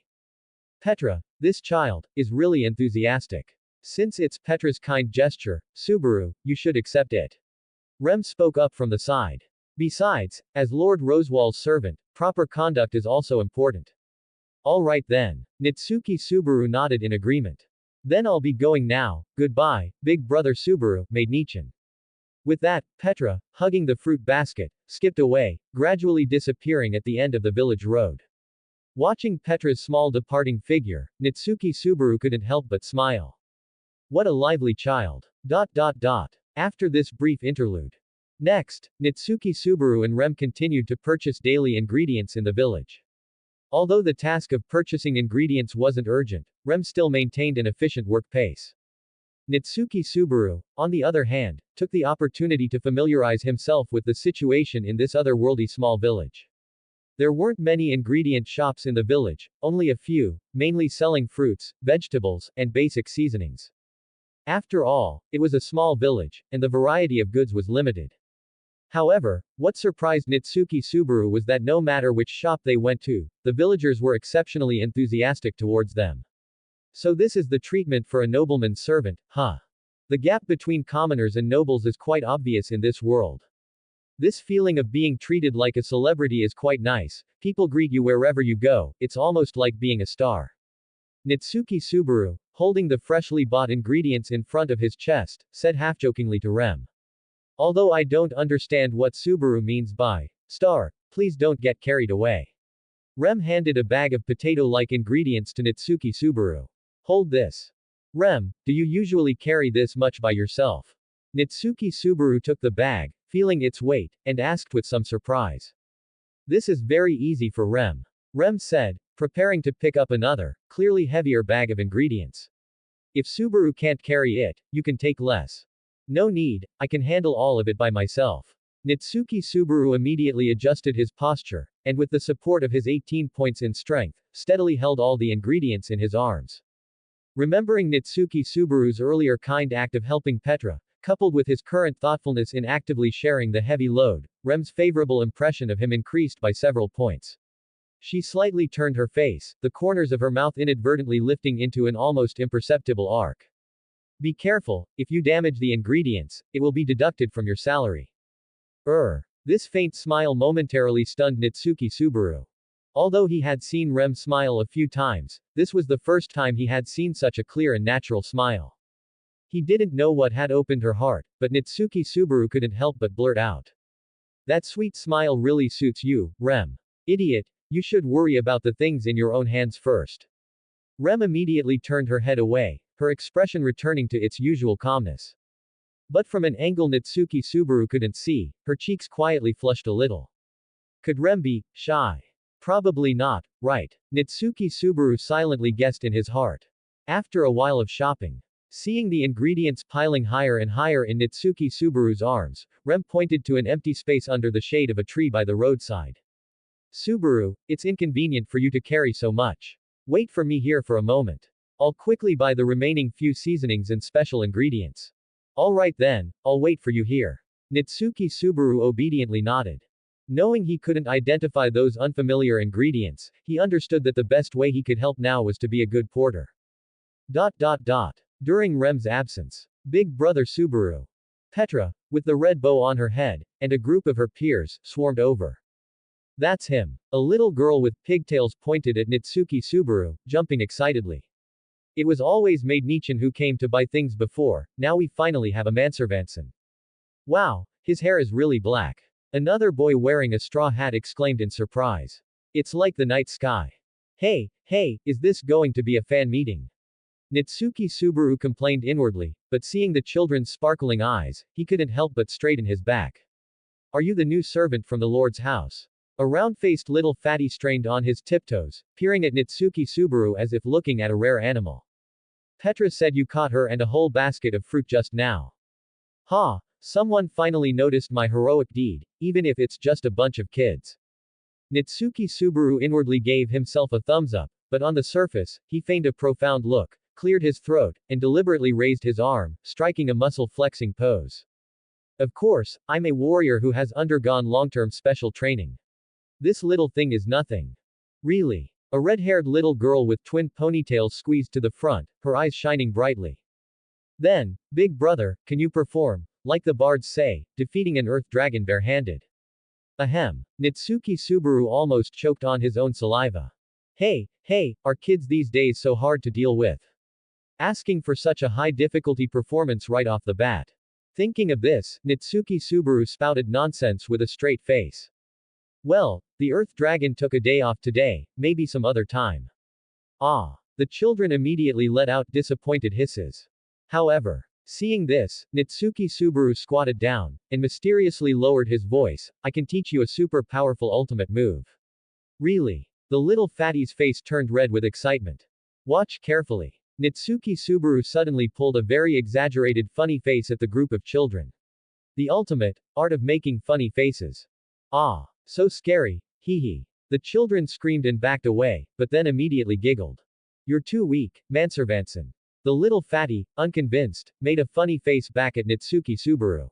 Petra, this child, is really enthusiastic. Since it's Petra's kind gesture, Subaru, you should accept it. Rem spoke up from the side. Besides, as Lord Roswaal's servant, proper conduct is also important. Alright then. Nitsuki Subaru nodded in agreement. Then I'll be going now, goodbye, big brother Subaru, Maid Nichin. With that, Petra, hugging the fruit basket, skipped away, gradually disappearing at the end of the village road. Watching Petra's small departing figure, Nitsuki Subaru couldn't help but smile. What a lively child. After this brief interlude. Next, Nitsuki Subaru and Rem continued to purchase daily ingredients in the village. Although the task of purchasing ingredients wasn't urgent, Rem still maintained an efficient work pace. Nitsuki Subaru, on the other hand, took the opportunity to familiarize himself with the situation in this otherworldly small village. There weren't many ingredient shops in the village, only a few, mainly selling fruits, vegetables, and basic seasonings. After all, it was a small village, and the variety of goods was limited. However, what surprised Nitsuki Subaru was that no matter which shop they went to, the villagers were exceptionally enthusiastic towards them. So this is the treatment for a nobleman's servant, huh? The gap between commoners and nobles is quite obvious in this world. This feeling of being treated like a celebrity is quite nice, people greet you wherever you go, it's almost like being a star. Nitsuki Subaru, holding the freshly bought ingredients in front of his chest, said half-jokingly to Rem. Although I don't understand what Subaru means by star, please don't get carried away. Rem handed a bag of potato-like ingredients to Nitsuki Subaru. Hold this. Rem, do you usually carry this much by yourself? Nitsuki Subaru took the bag, feeling its weight, and asked with some surprise. This is very easy for Rem. Rem said, preparing to pick up another, clearly heavier bag of ingredients. If Subaru can't carry it, you can take less. No need, I can handle all of it by myself. Nitsuki Subaru immediately adjusted his posture, and with the support of his 18 points in strength, steadily held all the ingredients in his arms. Remembering Nitsuki Subaru's earlier kind act of helping Petra, coupled with his current thoughtfulness in actively sharing the heavy load, Rem's favorable impression of him increased by several points. She slightly turned her face, the corners of her mouth inadvertently lifting into an almost imperceptible arc. Be careful, if you damage the ingredients, it will be deducted from your salary. This faint smile momentarily stunned Nitsuki Subaru. Although he had seen Rem smile a few times, this was the first time he had seen such a clear and natural smile. He didn't know what had opened her heart, but Nitsuki Subaru couldn't help but blurt out. That sweet smile really suits you, Rem. Idiot, you should worry about the things in your own hands first. Rem immediately turned her head away, her expression returning to its usual calmness. But from an angle Nitsuki Subaru couldn't see, her cheeks quietly flushed a little. Could Rem be shy? Probably not, right? Nitsuki Subaru silently guessed in his heart. After a while of shopping, seeing the ingredients piling higher and higher in Nitsuki Subaru's arms, Rem pointed to an empty space under the shade of a tree by the roadside. Subaru, it's inconvenient for you to carry so much. Wait for me here for a moment. I'll quickly buy the remaining few seasonings and special ingredients. Alright then, I'll wait for you here. Nitsuki Subaru obediently nodded. Knowing he couldn't identify those unfamiliar ingredients, he understood that the best way he could help now was to be a good porter. During Rem's absence, Big Brother Subaru, Petra, with the red bow on her head, and a group of her peers, swarmed over. That's him. A little girl with pigtails pointed at Nitsuki Subaru, jumping excitedly. It was always Maid Nichin who came to buy things before, now we finally have a Manservanson. Wow, his hair is really black. Another boy wearing a straw hat exclaimed in surprise. It's like the night sky. Hey, is this going to be a fan meeting? Nitsuki Subaru complained inwardly, but seeing the children's sparkling eyes, he couldn't help but straighten his back. Are you the new servant from the Lord's house? A round-faced little fatty strained on his tiptoes, peering at Nitsuki Subaru as if looking at a rare animal. Petra said you caught her and a whole basket of fruit just now. Ha, someone finally noticed my heroic deed, even if it's just a bunch of kids. Nitsuki Subaru inwardly gave himself a thumbs up, but on the surface, he feigned a profound look, cleared his throat, and deliberately raised his arm, striking a muscle-flexing pose. Of course, I'm a warrior who has undergone long-term special training. This little thing is nothing. Really. A red-haired little girl with twin ponytails squeezed to the front, her eyes shining brightly. Then, Big Brother, can you perform, like the bards say, defeating an earth dragon barehanded? Ahem. Nitsuki Subaru almost choked on his own saliva. Hey, are kids these days so hard to deal with? Asking for such a high-difficulty performance right off the bat. Thinking of this, Nitsuki Subaru spouted nonsense with a straight face. Well, the Earth Dragon took a day off today, maybe some other time. Ah. The children immediately let out disappointed hisses. However, seeing this, Nitsuki Subaru squatted down, and mysteriously lowered his voice, I can teach you a super powerful ultimate move. Really? The little fatty's face turned red with excitement. Watch carefully. Nitsuki Subaru suddenly pulled a very exaggerated funny face at the group of children. The ultimate art of making funny faces. Ah. So scary, hee hee. The children screamed and backed away, but then immediately giggled. You're too weak, Manservanson. The little fatty, unconvinced, made a funny face back at Nitsuki Subaru.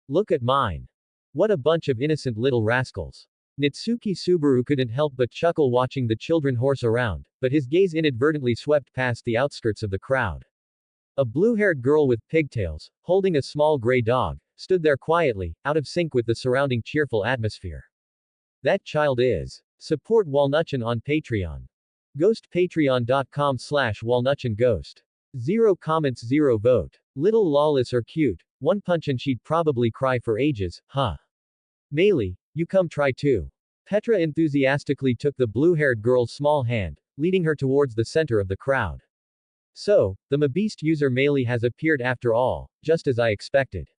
Look at mine. What a bunch of innocent little rascals. Nitsuki Subaru couldn't help but chuckle watching the children horse around, but his gaze inadvertently swept past the outskirts of the crowd. A blue-haired girl with pigtails, holding a small gray dog, stood there quietly, out of sync with the surrounding cheerful atmosphere. That child is. Support Walnutchin on Patreon. Ghostpatreon.com/walnutchinghost. 0 comments 0 vote. Little lawless or cute, one punch and she'd probably cry for ages, huh? Meili, you come try too. Petra enthusiastically took the blue-haired girl's small hand, leading her towards the center of the crowd. So, the Mabeast user Meili has appeared after all, just as I expected.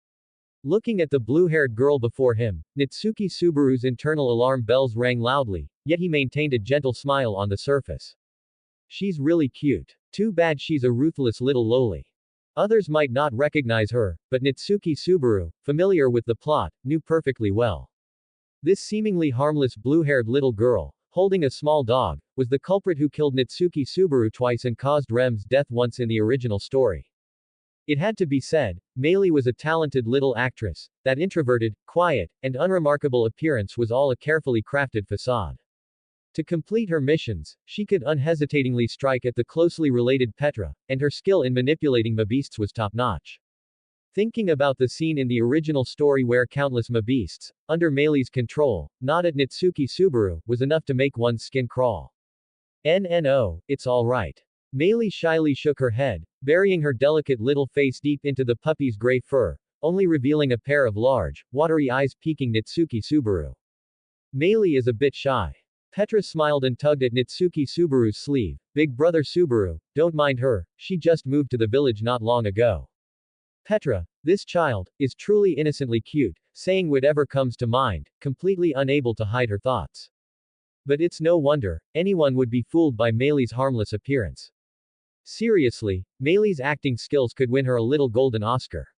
Looking at the blue-haired girl before him, Nitsuki Subaru's internal alarm bells rang loudly, yet he maintained a gentle smile on the surface. She's really cute. Too bad she's a ruthless little loli. Others might not recognize her, but Nitsuki Subaru, familiar with the plot, knew perfectly well. This seemingly harmless blue-haired little girl, holding a small dog, was the culprit who killed Nitsuki Subaru twice and caused Rem's death once in the original story. It had to be said, Meili was a talented little actress. That introverted, quiet, and unremarkable appearance was all a carefully crafted facade. To complete her missions, she could unhesitatingly strike at the closely related Petra, and her skill in manipulating mabeasts was top-notch. Thinking about the scene in the original story where countless mabeasts, under Meili's control, gnawed at Nitsuki Subaru, was enough to make one's skin crawl. No, it's alright. Meili shyly shook her head, burying her delicate little face deep into the puppy's gray fur, only revealing a pair of large, watery eyes peeking Nitsuki Subaru. Meili is a bit shy. Petra smiled and tugged at Nitsuki Subaru's sleeve. Big brother Subaru, don't mind her, she just moved to the village not long ago. Petra, this child, is truly innocently cute, saying whatever comes to mind, completely unable to hide her thoughts. But it's no wonder, anyone would be fooled by Meili's harmless appearance. Seriously, Meili's acting skills could win her a little golden Oscar.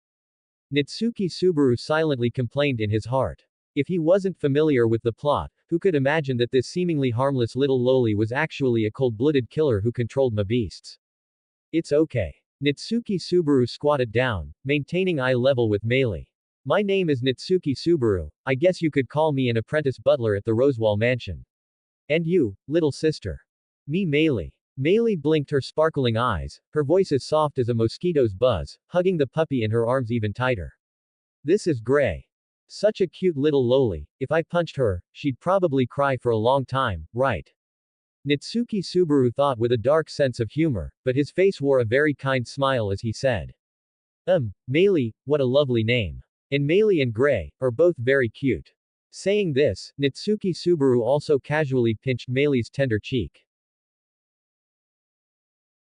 Nitsuki Subaru silently complained in his heart. If he wasn't familiar with the plot, who could imagine that this seemingly harmless little loli was actually a cold-blooded killer who controlled mabeasts? It's okay. Nitsuki Subaru squatted down, maintaining eye level with Meili. My name is Nitsuki Subaru, I guess you could call me an apprentice butler at the Roswaal mansion. And you, little sister. Me Meili. Meili blinked her sparkling eyes, her voice as soft as a mosquito's buzz, hugging the puppy in her arms even tighter. This is Gray. Such a cute little loli, if I punched her, she'd probably cry for a long time, right? Nitsuki Subaru thought with a dark sense of humor, but his face wore a very kind smile as he said. Meili, what a lovely name. And Meili and Gray are both very cute. Saying this, Nitsuki Subaru also casually pinched Meili's tender cheek.